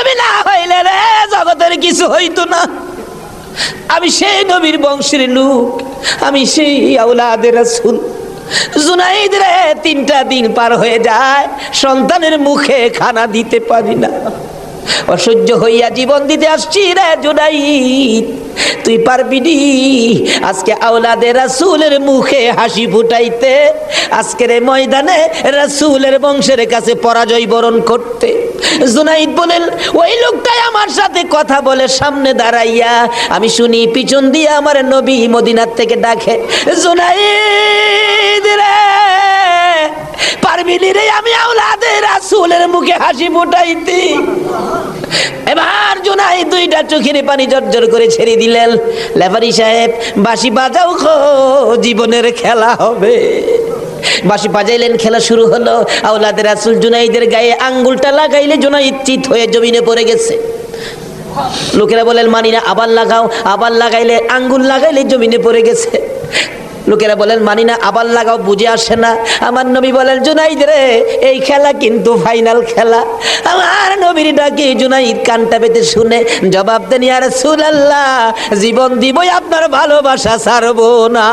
নবী না হইলে রে জগতের কিছু হইতো না। আমি সেই নবীর বংশের লোক, আমি সেই আওলাদে রাসূল। জুনাইদ রে 3টা দিন পার হয়ে যায়, সন্তানের মুখে খানা দিতে পারি না। অসহ্য হইয়া জীবন দিতে আসছি রে জুনাইদ, তুই পারবি নি আজকে আওলাদে রাসূলের মুখে হাসি ফুটাইতে, আজকের এই ময়দানে রাসূলের বংশের কাছে পরাজয় বরণ করতে। জুনাইদ বলেন, ওই লোকটাই আমার সাথে কথা বলে সামনে দাঁড়াইয়া, আমি শুনি পিছন দিয়ে আমার নবী মদিনার থেকে ডাকে, জুনাইদ রে পারবি নি রে আমি আওলাদে রাসূলের মুখে হাসি ফুটাইতে। এবার জুনাইদ 2টা চোখের পানি জর্জর করে ছেড়ে দিলেন। লেফারি সাহেব বাঁশি বাজাও গো, জীবনের খেলা হবে। বাঁশি বাজাইলেন, খেলা শুরু হলো। আওলাদে রাসূল জুনাইদের গায়ে আঙ্গুলটা লাগাইলে জুনাইদ চিত হয়ে জমিনে পড়ে গেছে। লোকেরা বলেন মানি না, আবার লাগাও। আবার লাগাইলে আঙ্গুল লাগাইলে জমিনে পড়ে গেছে। লোকেরা বলেন মানি না, আবার লাগাও, বুঝে আসে না। আমার নবী বলেন, জুনাইদ রে এই খেলা কিন্তু ফাইনাল খেলা। আমার নবীর ডাকে জুনাইদ কানটা পেতে শুনে জবাব দেন, ইয়া রাসূলুল্লাহ জীবন দিবই, আপনার ভালোবাসা ছাড়বো না।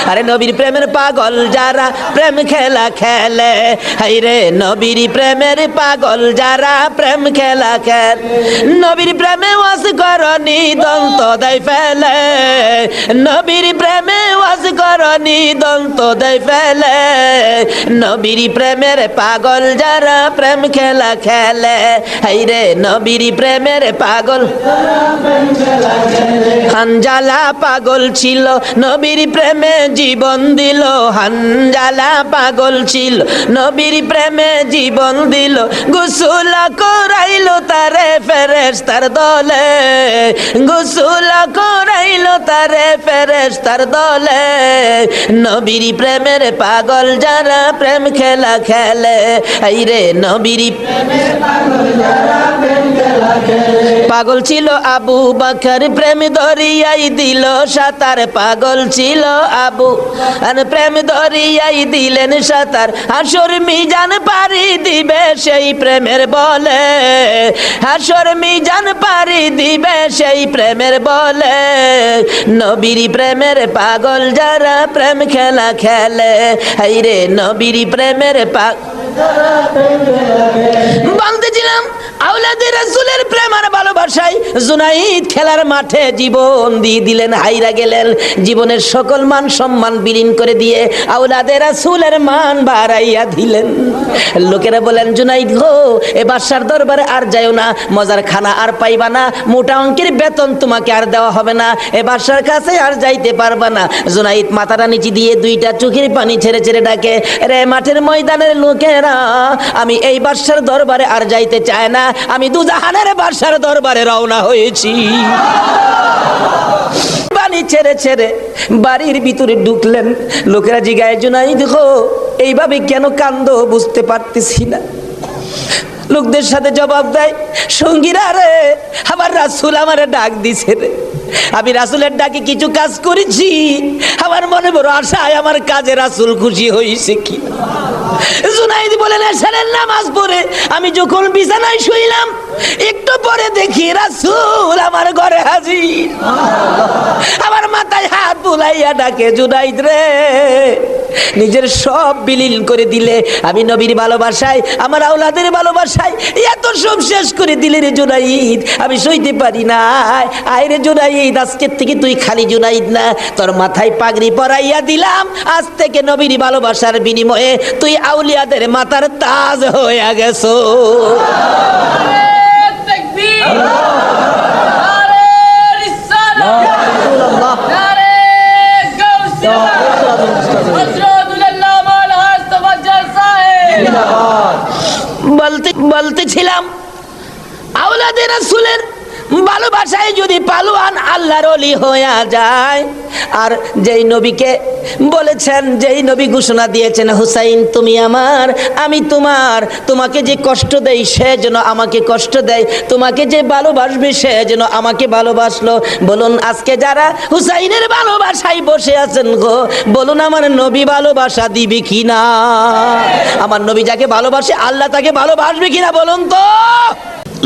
আরে নবীর প্রেমের পাগল যারা প্রেম খেলা খেলে, হাইরে নবীর প্রেমের পাগল যারা প্রেম খেলা খেলে, নবীর প্রেমে ওয়াজ করনি দন্ত দেয় ফেলে, নবীর প্রেমে ওয়াজ করনি দন্ত দেয় ফেলে, নবীর প্রেমের পাগল যারা প্রেম খেলা খেলে, হাইরে নবীর প্রেমের পাগল। হানজালা পাগল ছিল নবীর প্রেমে জীবন দিল, হানজালা পাগল ছিল নবীর প্রেমে জীবন দিল, গোসল করাইলো তারে ফেরেশতার দলে, গোসল করাইলো তারে ফেরেশতার দলে, নবীর প্রেমের পাগল যারা প্রেম খেলা খেলে, আইরে নবীর প্রেমের পাগল যারা প্রেম খেলা খেলে। পাগল ছিল আবু বকর প্রেম দরিয়াই দিল সাঁতার, পাগল ছিল আবু আর প্রেম দরিয়াই দিলেন সাঁতার, হাসর মিজান পারি দিবে সেই প্রেমের বলে, হাসর মিজান পারি দিবে সেই প্রেমের বলে, নবীর প্রেমের পাগল যারা প্রেম খেলা খেলে, হাইরে নবীর প্রেমের পাগল। বলতেছিলাম আওলাদে রাসূলের প্রেম আর ভালোবাসায় জুনাইদ খেলার মাঠে জীবন দিয়ে দিলেন, হাইরা গেলেন। জীবনের সকল মান সম্মান বিলীন করে দিয়ে আওলাদে রাসূলের মান বাড়াইয়া দিলেন। লোকেরা বলেন, জুনাইদ গো এ বাদশার দরবারে আর যাইও না, মজার খানা আর পাইবা না, মোটা অঙ্কের বেতন তোমাকে আর দেওয়া হবে না, এ বাদশার কাছে আর যাইতে পারবা না। জুনাইদ মাথাটা নিচে দিয়ে 2টা চোখের পানি ছেড়ে ছেড়ে ডাকে, রে মাঠের ময়দানের লোকেরা, আমি এই বাদশার দরবারে আর যাইতে চাই না, আমি দুজাহানের বাদশার দরবারে রওনা হয়েছি। পানি ছেড়ে ছেড়ে বাড়ির ভিতরে ঢুকলেন। লোকেরা জিগায়, জুনাইদ গো এইভাবে কেন কান্দো বুঝতে পারতেছি না। লোকদের সাথে জবাব দেয়, সঙ্গীরা রে আমার রাসূল আমারে ডাক দিছে রে, আমি রাসূলের ডাকে কিছু কাজ করেছি, আমার মনে বড় আশায় আমার কাজে রাসূল খুশি হয়েছে কি। জুনাইদ বলেন, এশারের নামাজ পড়ে আমি যখন বিছানায় শুইলাম, একটু পরে দেখি রাসূল আমার ঘরে হাজির, আমার মাথায় হাত বুলাইয়া ডাকে, জুনাইদ রে নিজের সব বিলীন করে দিলে, আমি নবীর ভালোবাসায় আমার আওলাদের ভালোবাসায় এত সব শেষ করে দিলে রে জুনাইদ, আমি সইতে পারি না। আয় রে জুনাইদ, আজকের থেকে তুই খালি জুনাইদ না, তোর মাথায় পাগড়ি পরাইয়া দিলাম, আজ থেকে নবীর ভালোবাসার বিনিময়ে তুই আউলিয়াদের মাথার তাজ হয়ে গেছো। বলতেছিলাম আওলাদে রাসূলের ভালোবাসায় যদি পালোয়ান আল্লাহর ওলি হয়ে যায়, আর যেই নবীকে বলেছেন, যেই নবী ঘোষণা দিয়েছেন, হুসাইন তুমি আমার আমি তোমার, তোমাকে যে কষ্ট দেয় সে যেন আমাকে কষ্ট দেয়, তোমাকে যে ভালোবাসবে সে যেন আমাকে ভালোবাসলো। বলুন আজকে যারা হুসাইনের ভালোবাসায় বসে আছেন গো, বলুন আমার নবী ভালোবাসা দিবে কিনা? আমার নবী যাকে ভালোবাসে আল্লাহ তাকে ভালোবাসবে কিনা বলুন তো?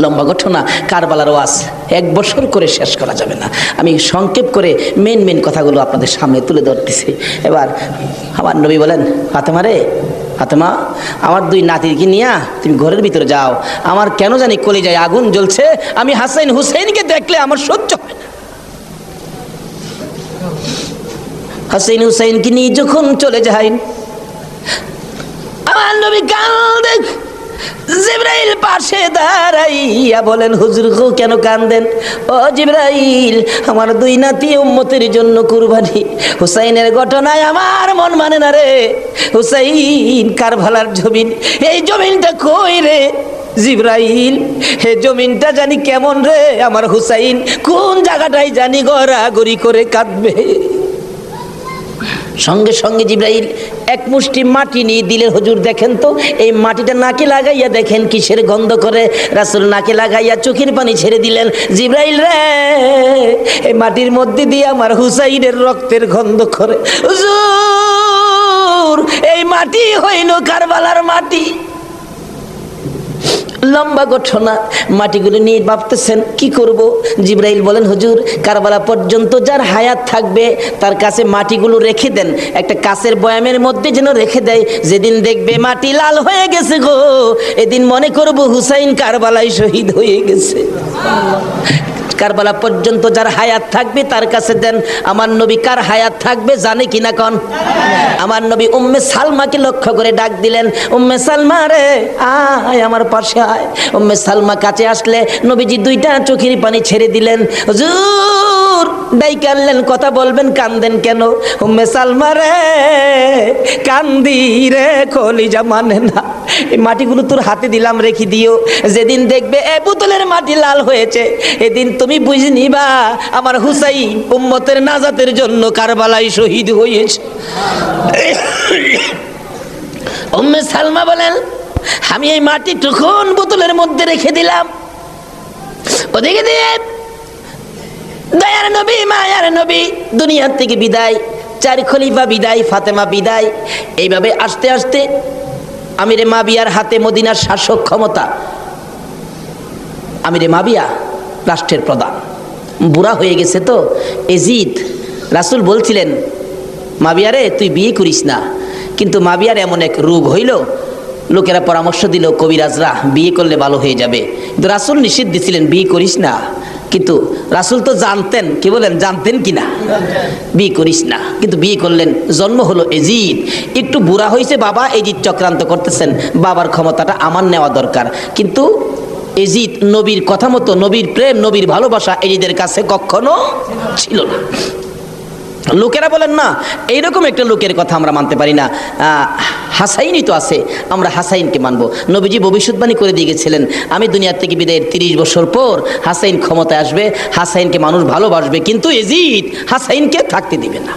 লম্বা ঘটনা, কারবালার ওয়াজ 1 বছর করে শেষ করা যাবে না। আমি সংক্ষেপ করে মেন কথাগুলো আপনাদের সামনে তুলে ধরতেছি। এবার আমার নবী বলেন, ফাতেমা রে, ফাতেমা, আমার 2 নাতিকে নিয়ে তুমি ঘরের ভিতরে যাও। আমার কেন জানি কলিজায় আগুন জ্বলছে, আমি হাসাইন হুসাইনকে দেখলে আমার সহ্য হয় না। হাসাইন হুসাইনকে নিয়ে যখন চলে যাই, আমার নবী কাঁদেন। জিবরাইল পাশে দাঁড়াইয়া বলেন, হুজুর গো কেন কাঁদেন? ও জিবরাইল, আমার 2 নাতি উম্মতের জন্য কুরবানি। হুসাইনের ঘটনায় আমার মন মানে না রে। হুসাইন কারবালার জমিন, এই জমিনটা কই রে জিবরাইল? হে জমিনটা জানি কেমন রে, আমার হুসাইন কোন জায়গাটাই জানি গড়াগড়ি করে কাঁদবে। সঙ্গে সঙ্গে জিবরাইল 1 মুষ্টি মাটি নিয়ে দিলেন। হুজুর দেখেন তো, এই মাটিটা নাকে লাগাইয়া দেখেন কিসের গন্ধ করে। রাসূল নাকে লাগাইয়া চোখের পানি ছেড়ে দিলেন। জিবরাইল রে, এই মাটির মধ্যে দিয়ে আমার হুসাইনের রক্তের গন্ধ করে। হুজুর, এই মাটি হইল কারবালার মাটি। লম্বা ঘটনা, মাটিগুলো নিয়ে ভাবতেছেন কি করব। জিবরাইল বলেন, হুজুর কারবালা পর্যন্ত যার হায়াত থাকবে তার কাছে মাটিগুলো রেখে দেন, একটা কাচের বয়ামের মধ্যে যেন রেখে দেয়। যেদিন দেখবে মাটি লাল হয়ে গেছে গো, এদিন মনে করব হুসাইন কারবালায় শহীদ হয়ে গেছে। কারবালা পর্যন্ত যার হায়াত থাকবে তার কাছে দেন। আমার নবী কার হায়াত থাকবে জানে কিনা কন? আমার নবী উম্মে সালমাকে লক্ষ্য করে ডাক দিলেন, উম্মে সালমা রে আয় আমার পাশে আয়। উম্মে সালমা কাছে আসলে নবীজি 2টা চোখের পানি ছেড়ে দিলেন। হুজুর ডাইকে আনলেন, কথা বলবেন, কান্দেন কেন? উম্মে সালমা রে কান্দি রে, কলিজা মানে না। এই মাটিগুলো তোর হাতে দিলাম, রেখে দিও। যেদিন দেখবে এ বোতলের মাটি লাল হয়েছে, এদিন তুমি বুঝে নিবা আমার হুসাইন উম্মতের নাজাতের জন্য কারবালায় শহীদ হয়েছে। উম্মে সালমা বলেন, আমি এই মাটি তখন বোতলের মধ্যে রেখে দিলাম। ওদিকে দিয়ে দয়ার নবী মায়ার নবী দুনিয়ার থেকে বিদায়, 4 খলিফা বিদায়, ফাতেমা বিদায়। এইভাবে আস্তে আস্তে আমিরে মাবিয়ার হাতে মদিনার শাসক ক্ষমতা। আমিরে মাবিয়া রাষ্ট্রের প্রধান, বুড়া হয়ে গেছে তো এজিদ। রাসূল বলছিলেন, মাবিয়ারে তুই বিয়ে করিস না। কিন্তু মাবিয়ার এমন এক রোগ হইল, লোকেরা পরামর্শ দিল কবিরাজরা বিয়ে করলে ভালো হয়ে যাবে, কিন্তু রাসূল নিষেধ দিছিলেন বিয়ে করিস না। কিন্তু রাসূল তো জানতেন, কি বলেন জানতেন কিনা, বিয়ে করিস না। কিন্তু বিয়ে করলেন, জন্ম হলো এজিদ। একটু বুড়া হয়েছে বাবা, এজিদ চক্রান্ত করতেছেন, বাবার ক্ষমতাটা আমার নেওয়া দরকার। কিন্তু এজিদ নবীর কথা মতো, নবীর প্রেম, নবীর ভালোবাসা এজিদের কাছে কখনো ছিল না। লোকেরা বলেন না, এইরকম একটা লোকের কথা আমরা মানতে পারি না, হাসাইনই তো আছে, আমরা হাসাইনকে মানবো। নবীজি ভবিষ্যৎবাণী করে দিয়ে গেছিলেন, আমি দুনিয়ার থেকে বিদায়ের 30 বছর পর হাসাইন ক্ষমতায় আসবে, হাসাইনকে মানুষ ভালোবাসবে, কিন্তু এজিদ হাসাইনকে থাকতে দিবে না।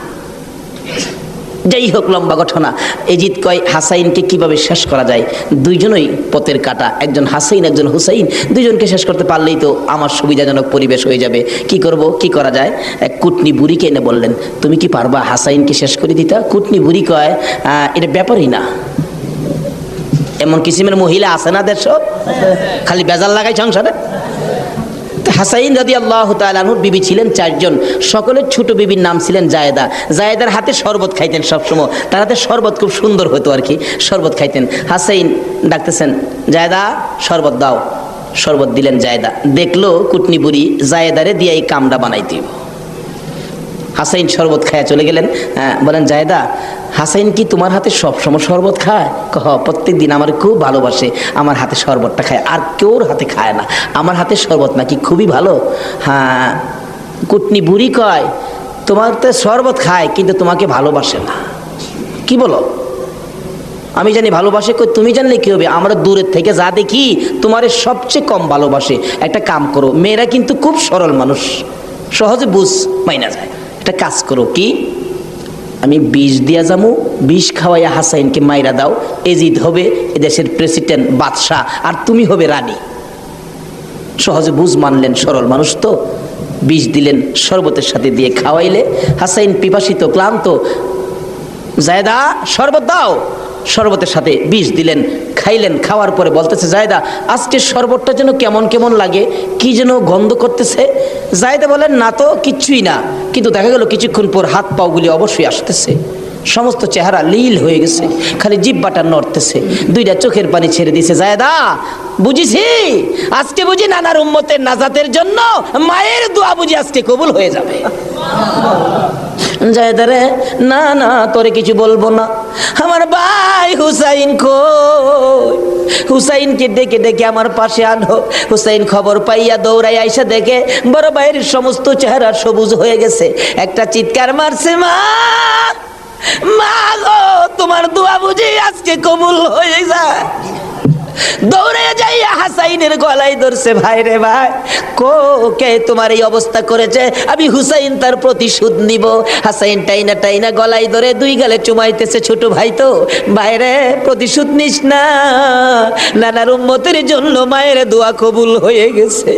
যাই হোক, লম্বা ঘটনা। এজিদ কয় হাসাইনকে কিভাবে শেষ করা যায়, 2জনই পথের কাটা, একজন হাসাইন একজন হুসাইন, 2জনকে শেষ করতে পারলেই তো আমার সুবিধাজনক পরিবেশ হয়ে যাবে। কি করব, কি করা যায়? এক কুটনি বুড়িকে এনে বললেন, তুমি কি পারবা হাসাইনকে শেষ করে দিতা? কুটনি বুড়ি কয়, এটা ব্যাপারই না। এমন কিসিমের মহিলা আছে না দেশ, খালি বেজাল লাগাই সংসারে। হাসাইন রাদিয়াল্লাহু তাআলা আনহুর বিবি ছিলেন 4 জন, সকলের ছোট বিবির নাম ছিলেন জায়েদা। জায়েদার হাতে শরবত খাইতেন সবসময়, তার হাতে শরবত খুব সুন্দর হতো আর কি, শরবত খাইতেন। হাসাইন ডাকতেছেন, জায়েদা শরবত দাও। শরবত দিলেন জায়েদা, দেখলো কুটনি বুড়ি জায়েদারে দিয়ে এই কামড়া বানাইতে। হাসাইন শরবত খায়া চলে গেলেন। বলেন, জায়েদা হাসাইন কি তোমার হাতে সবসময় শরবত খায়? প্রত্যেক দিন আমার খুব ভালোবাসে, আমার হাতে শরবতটা খায়, আর কেউর হাতে খায় না, আমার হাতে শরবত নাকি খুবই ভালো। হ্যাঁ, কুটনি বুড়ি কয়, তোমার তো শরবত খায় কিন্তু তোমাকে ভালোবাসে না। কি বলো? আমি জানি ভালোবাসে, কই তুমি জানলে কি হবে, আমরা দূরের থেকে যা দেখি তোমারে সবচেয়ে কম ভালোবাসে। একটা কাম করো, মেয়েরা কিন্তু খুব সরল মানুষ, সহজে বুঝ মাইনা যায়। একটা কাজ করো, কি আমি বিষ দিয়া যামু, বিষ খাওয়াইয়া হাসাইনকে মাইরা দাও, এজিদ হবে এদেশের প্রেসিডেন্ট বাদশাহ, আর তুমি হবে রানী। সহজে বুঝ মানলেন, সরল মানুষ তো। বিষ দিলেন, শরবতের সাথে দিয়ে খাওয়াইলে হাসাইন পিপাসিত ক্লান্ত, জায়েদা শরবত দাও। শরবতের সাথে বিষ দিলেন, খাইলেন। খাওয়ার পরে বলতেছে জায়দা আজকে শরবতটা যেন কেমন কেমন লাগে, কি যেন গন্ধ করতেছে। জায়দা বলেন না তো কিচ্ছুই না, কিন্তু দেখা গেল কিছুক্ষণ পর হাত পাগুলি অবশ্যই আসতেছে, সমস্ত চেহারা লীল হয়ে গেছে, খালি জিহ্বাটা নড়তেছে, দুইটা চোখের পানি ছেড়ে দিছে। জায়দা বুঝিছি আজকে বুঝি নানার উম্মতের নাজাতের জন্য মায়ের দোয়া বুঝি আজকে কবুল হয়ে যাবে। জায়দা রে না না তোরে কিছু বলবো না, আমার ভাই হুসাইন কই, হুসাইনকে ডেকে ডেকে আমার পাশে আনো। হুসাইন খবর পাইয়া দৌড়াই আইসা দেখে বড় ভাইয়ের সমস্ত চেহারা সবুজ হয়ে গেছে। একটা চিৎকার মারছে, মা মা গো তোমার দোয়া বুঝি আজকে কবুল হয়ে যায়। দৌড়ে যাইয়া হাসাইনের গলায় ধরছে, ভাই রে ভাই কে তোমার এই অবস্থা করেছে, আমি হুসাইন তার প্রতিশোধ নিব। হাসাইন টাইনা টাইনা গলায় ধরে দুই গালে চুমাইতেছে, ছোট ভাই তো ভাইরে প্রতিশোধ নিস না, নানার উম্মতের জন্য মায়ের দোয়া কবুল হয়ে গেছে।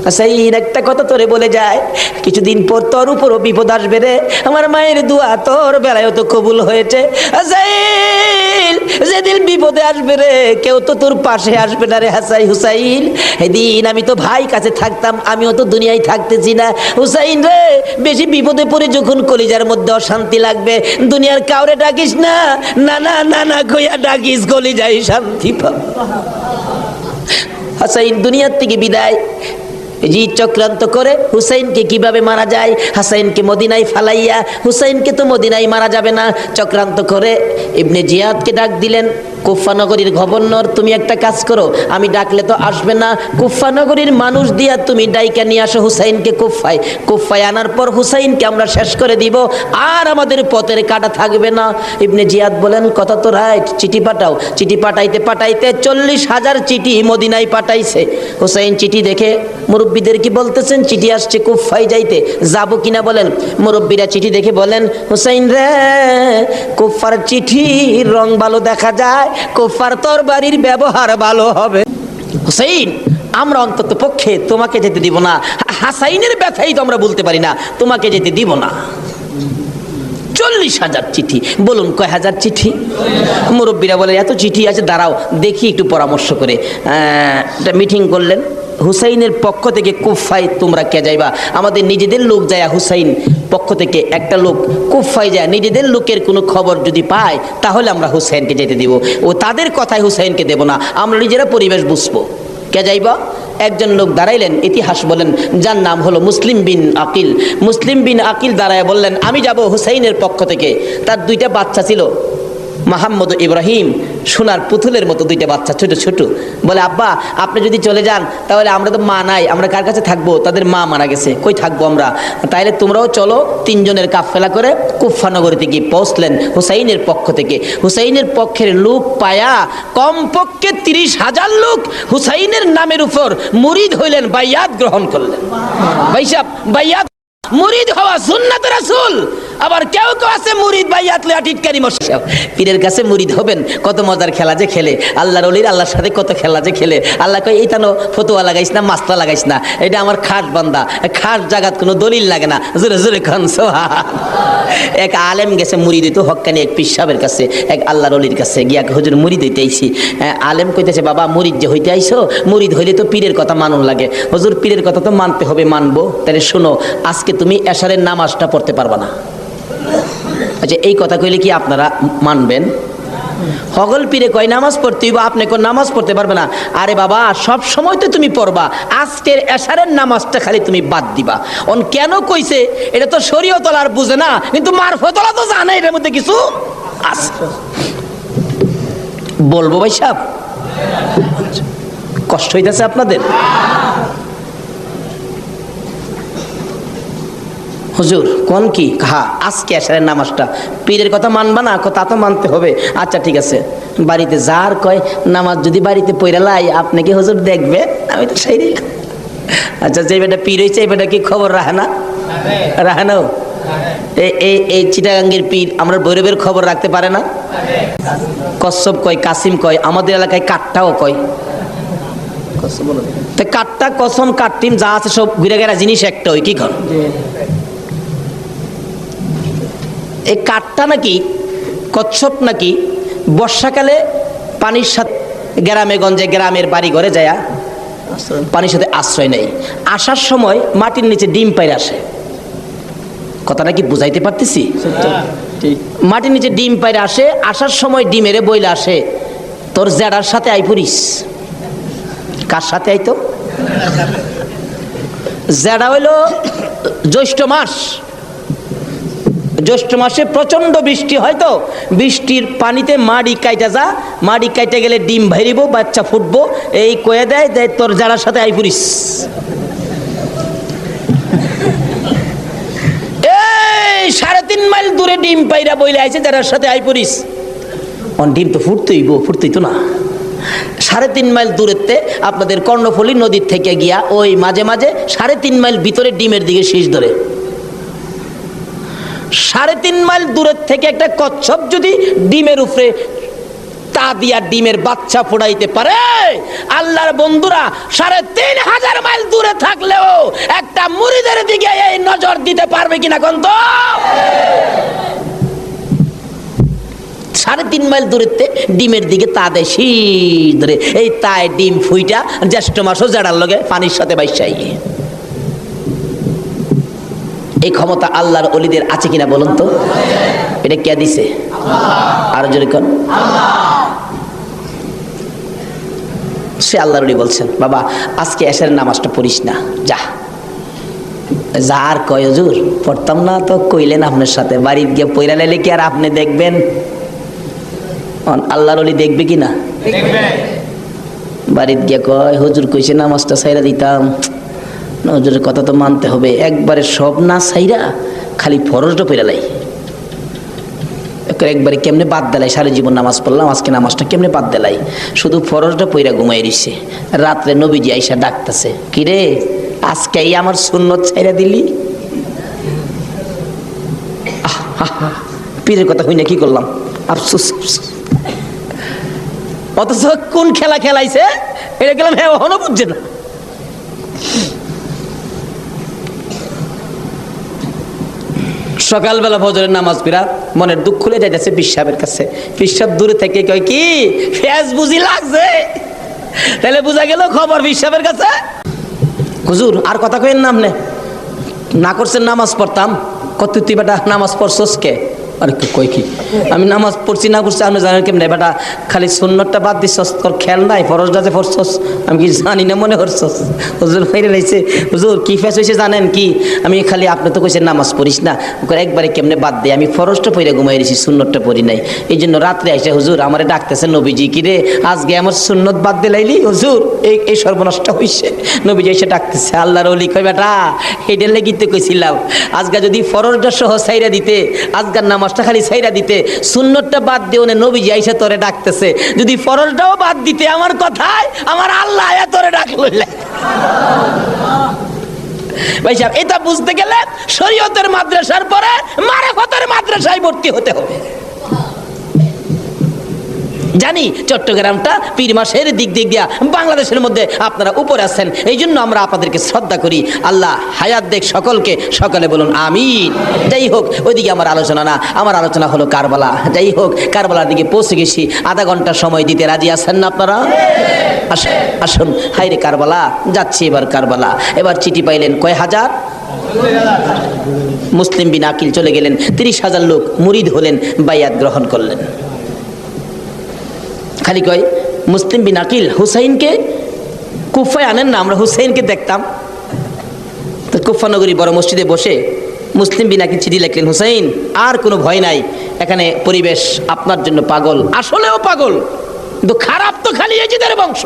হাসাইন একটা কথা তোরে বলে যায়, কিছুদিন পর তোর উপরও বিপদ আসবে রে, আমার মায়ের দোয়া তোর বেলায় তো কবুল হয়েছে। হাসাইন যেদিন বিপদে আসবে রে কেউ তো তোর পাশে আসবে না রে হাসাই হুসাইন, এদিন আমি তো ভাই কাছে থাকতাম, আমিও তো দুনিয়ায় থাকতেছি না। হুসাইন রে বেশি বিপদে পড়ে যখন কলিজার মধ্যে অশান্তি লাগবে দুনিয়ার কাউরে ডাকিস না, নানা নানা কইয়া ডাকিস, কলিজায় শান্তি পাবে। হাসাইন দুনিয়ার থেকে বিদায়, জি চক্রান্ত করে হুসাইনকে কিভাবে মারা যায়, হাসাইনকে মদিনায় ফালাইয়া, হুসাইনকে তো মদিনায় মারা যাবে না, চক্রান্ত করে ইবনে জিয়াদকে ডাক দিলেন। কুফা নগরীর গভর্নর তুমি একটা কাজ করো, আমি ডাকলে তো আসবে না, কুফা নগরীর মানুষ দিয়া তুমি ডাইকা নিয়ে আসো হুসাইনকে কুফায়। কুফায় আনার পর হুসাইনকে আমরা শেষ করে দিব, আর আমাদের পথের কাটা থাকবে না। ইবনে জিয়াদ বলেন কথা তো রাইট, চিঠি পাঠাও। চিঠি পাঠাইতে পাঠাইতে 40,000 চিঠি মদিনায় পাঠাইছে। হুসাইন চিঠি দেখে মুরব্বীদের কি বলতেছেন চিঠি আসছে কুফায় যাইতে, যাবো কিনা বলেন। মুরব্বীরা চিঠি দেখে বলেন, হুসাইন রে কুফার চিঠির রং ভালো দেখা যায়, কুফার তরবারির ব্যবহার ভালো হবে। হুসাইন আমরা অন্তত পক্ষে তোমাকে যেতে দিব না, হাসাইনের ব্যথাই তো আমরা বলতে পারি না, তোমাকে যেতে দিব না। 40,000 চিঠি, বলুন কয় হাজার চিঠি? মুরব্বীরা বলে এত চিঠি আছে, দাঁড়াও দেখি একটু পরামর্শ করে। একটা মিটিং করলেন, হুসাইনের পক্ষ থেকে কুফায় তোমরা কে যাইবা? আমাদের নিজেদের লোক যায়, হুসাইন পক্ষ থেকে একটা লোক কুফায় যায়, নিজেদের লোকের কোনো খবর যদি পায় তাহলে আমরা হুসাইনকে যেতে দিব, ও তাদের কথায় হুসাইনকে দেব না, আমরা নিজেরা পরিবেশ বুঝবো। কে যাইবা? একজন লোক দাঁড়াইলেন, ইতিহাস বলেন যার নাম হলো মুসলিম বিন আকিল। মুসলিম বিন আকিল দাঁড়ায় বললেন আমি যাব হুসাইনের পক্ষ থেকে। তার দুইটা বাচ্চা ছিল, মোহাম্মদ ইব্রাহিম, সোনার পুতুলের মতো দুইটা বাচ্চা, ছোট ছোট। বলে আব্বা আপনি যদি চলে যান তাহলে আমরা তো মা নাই, আমরা কার কাছে থাকবো? তাদের মা মারা গেছে, কই থাকবো আমরা? তাইলে তোমরাও চলো। 3 জনের কাফেলা করে কুফা নগরীতে গিয়ে পৌঁছলেন হুসাইনের পক্ষ থেকে। হুসাইনের পক্ষের লোক পায়া কমপক্ষে 30,000 লোক হুসাইনের নামের উপর মুরিদ হইলেন, বাইয়াত গ্রহণ করলেন। ভাই সাহেব বাইয়াত মুরিদ হওয়া সুন্নাত রাসূল। আবার কেউ কেউ আছে মুরিদ বাইয়াত লয়া টিটকারি মশা, পীরের কাছে মুরিদ হবেন, কত মজার খেলা যে খেলে, আল্লাহর ওলির আল্লাহর সাথে কত খেলা যে খেলে। আল্লাহ কয় এইটা নো ফতোয়া লাগাইস না, মাসলা লাগাইস না, এটা আমার খাস বান্দা, খাস জাগাত কোনো দলিল লাগে না, জোরে জোরে খান সোহা। এক আলেম গেছে মুরিদ হইতো হক্কানি এক পীর সাহেবের কাছে, এক আল্লাহর ওলির কাছে গিয়া হুজুর মুরিদ হইতে আইছি। আলেম কইতেছে বাবা মুরিদ যে হইতে আইছো, মুরিদ হইলে তো পীরের কথা মানুন লাগে। হুজুর পীরের কথা তো মানতে হবে, মানবো, তাহলে শোনো আজকে তুমি এশারের নামাজটা পড়তে পারবা না। আচ্ছা এই কথা কইলে কি আপনারা মানবেন? হগল পীরে কয় নামাজ পড়তে হইব, আপনি কোন নামাজ পড়তে পারবে না। আরে বাবা সব সময় তো তুমি পড়বা, আজকের এশারের নামাজটা খালি তুমি বাদ দিবা। অন কেন কইছে এটা তো শরীয়তল আর বুঝে না, কিন্তু মারফতলা তো জানে এটার মধ্যে কিছু আছে। বলবো ভাই সাহেব, কষ্ট হইতেছে আপনাদের? হুজুর কোন কি? হ্যাঁ আজকে এশারের নামাজটা পীরের কথা মানবা না? তা তো মানতে হবে। আচ্ছা ঠিক আছে, বাড়িতে যার কয় নামাজ যদি বাড়িতে পড়ে লাই আপনি কি হুজুর দেখবে? আমি তো সেই। আচ্ছা যে বেটা পীর হয়েছে এই বেটা কি খবর রাখে না? রাখে না? এই চিটাগাঙ্গের পীর আমরা ভৈরবের খবর রাখতে পারে না? কশ্যপ কয়, কাসিম কয়, আমাদের এলাকায় কাটটাও কয়। কাটটা কসম কাটটিম যা আছে সব ঘুরে গেরা জিনিস একটা, ওই কি কর এই কাঠটা নাকি কচ্ছপ নাকি বর্ষাকালে পানির সাথে গ্রামে গঞ্জে গ্রামের বাড়ি ঘরে যায় পানির সাথে আশ্রয় নেই, আসার সময় মাটির নিচে ডিম পাইরে আসে। কথাটা কি বুঝাইতে পারতেছি? মাটির নিচে ডিম পাইরে আসে, আসার সময় ডিমেরে বইলে আসে তোর জেডার সাথে আই পড়িস। কার সাথে আইতো? জেডা হইল জ্যৈষ্ঠ মাস, জ্যৈষ্ঠ মাসে প্রচন্ড বৃষ্টি হয়, তো বৃষ্টির পানিতে মাড়ি কাইটা যা, মাড়ি কাইটা গেলে ডিম ভাইরিব, বাচ্চা ফুটবো, এই কয়ে দেয় যে তোর জেডার সাথে আই পড়িস। এই 3.5 মাইল দূরে ডিম পাইরা বইলে আইছে জেডার সাথে আই পড়িস। ডিম তো ফুটতেই তো না। 3.5 মাইল দূরেতে আপনাদের কর্ণফুলী নদীর থেকে গিয়া ওই মাঝে মাঝে 3.5 মাইল ভিতরে ডিমের দিকে শীষ ধরে। 3.5 মাইল দূরের থেকে একটা কচ্ছপ যদি ডিমের উপরে তা দিয়া ডিমের বাচ্চা ফোড়াইতে পারে, আল্লাহর বন্ধুরা 3,500 মাইল দূরে থাকলেও একটা মুরিদের দিকে এই নজর দিতে পারবে কিনা কোন তো? 3.5 মাইল দূরেতে ডিমের দিকে তা দেয় শীষ ধরে, এই তাই ডিম ফুইটা জ্যৈষ্ঠ মাসও জেডার লগে পানির সাথে বাইসাই। এই ক্ষমতা আল্লাহর ওলিদের আছে কিনা বলুন তো? এটা কে দিছে? আর জোরে কোন? সে আল্লাহর ওলি বলছেন, বাবা আজকে এশারের নামাজটা পড়িস না, যা। যার কয় হুজুর পড়তাম না, তো কইলেন আপনার সাথে, বাড়িতে গিয়ে পয়রা লাইলে কি আর আপনি দেখবেন? আল্লাহর ওলি দেখবে কি না? বাড়িতে গিয়ে কয় হুজুর কইছে নামাজটা ছাইরা দিতাম, হুজুরের কথা তো মানতে হবে, একবারে সব না ছাইরা খালি ফরজটা পয়রা লাই, একবারে কেমনে বাদ দিলাই, সারা জীবন নামাজ পড়লাম, আজকে নামাজটা কেমনে বাদ দিলাই, শুধু ফরজটা পয়রা ঘুমাই রইছে। রাত্রে নবীজি আইসা ডাকতেছে, কিরে আজকে আমার সুন্নত ছাইরা দিলি? পীরের কথা হই না, কি করলাম, আফসোস। অথচ কোন খেলা খেলাইছে এটা গেলাম, হ্যাঁ এখনো বুঝছে না। সকালবেলা ফজরের নামাজ পড়া মনের দুঃখ খুলে যাইতেছে পিসাবের কাছে। পিসাব দূরে থেকে কয় কি ফেস বুঝি লাগছে, তাহলে বোঝা গেল খবর পিসাবের কাছে। হুজুর আর কথা কইেন না, আপনি না করছেন নামাজ পড়তাম, কত তুই বেটা নামাজ পড়ছস কে? আরে কই কি আমি নামাজ পড়ছি না করছি আপনি জানেন কেমনে? বেটা খালি সুন্নতটা বাদ দিছস, তোর খেয়াল নাই ফরজটা যে পড়ছস, আমি কি জানি না মনে করছস? হুজুর ফিরে লাইছে, হুজুর কি ফেস হয়েছে জানেন কি? আমি খালি আপনি তো কইছেন নামাজ পড়িস না, একবারে কেমনে বাদ দেয়, আমি ফরজটা পড়ে ঘুমাই রয়েছি, সুন্নতটা পড়ি নাই, এই জন্য রাত্রে আইসে হুজুর আমারে ডাকতেছে নবীজি, কি রে আজকে আমার সুন্নত বাদ দিলাইলি? হুজুর এই সর্বনষ্ট হইছে। নবীজি এসে ডাকতেছে, আল্লাহর ওলি কয় বেটা এইটার লেগিতে কইছিলাম, আজকে যদি ফরজটা সহ ছাইরা দিতে, আজকার নামাজটা খালি ছাইরা দিতে, সুন্নতটা বাদ দিও না, নবীজি আইসা তোরে ডাকতেছে, যদি ফরজটাও বাদ দিতে আমার কথায় আমার আল্লাহ আয়া তোরে ডাকলো। ভাই সাহেব এটা বুঝতে গেলে শরীয়তের মাদ্রাসার পরে মারিফতের মাদ্রাসায় ভর্তি হতে হবে। জানি চট্টগ্রামটা পীর মাসের দিক দিয়া বাংলাদেশের মধ্যে আপনারা উপরে আছেন, এই জন্য আমরা আপনাদেরকে শ্রদ্ধা করি। আল্লাহ হায়াত দেখ সকলকে, সকলে বলুন আমিন। যাই হোক ওইদিকে আমার আলোচনা না, আমার আলোচনা হলো কারবালা। যাই হোক কারবালার দিকে পৌঁছে গেছি, আধা ঘন্টা সময় দিতে রাজি আছেন না আপনারা? আসুন হাইরে কারবালা, যাচ্ছি এবার কারবালা। এবার চিঠি পাইলেন কয় হাজার? মুসলিম বিন আকিল চলে গেলেন, 30,000 লোক মুরিদ হলেন, বাইয়াত গ্রহণ করলেন। খালি কয় মুসলিম বিন আকিল হুসাইনকে কুফায় আনেন না, আমরা হুসাইনকে দেখতাম। তো কুফা নগরী বড় মসজিদে বসে মুসলিম বিন আকিল চিঠি লিখলেন, হুসাইন আর কোনো ভয় নাই, এখানে পরিবেশ আপনার জন্য পাগল, আসলেও পাগল, কিন্তু খারাপ তো খালি এজিদের বংশ।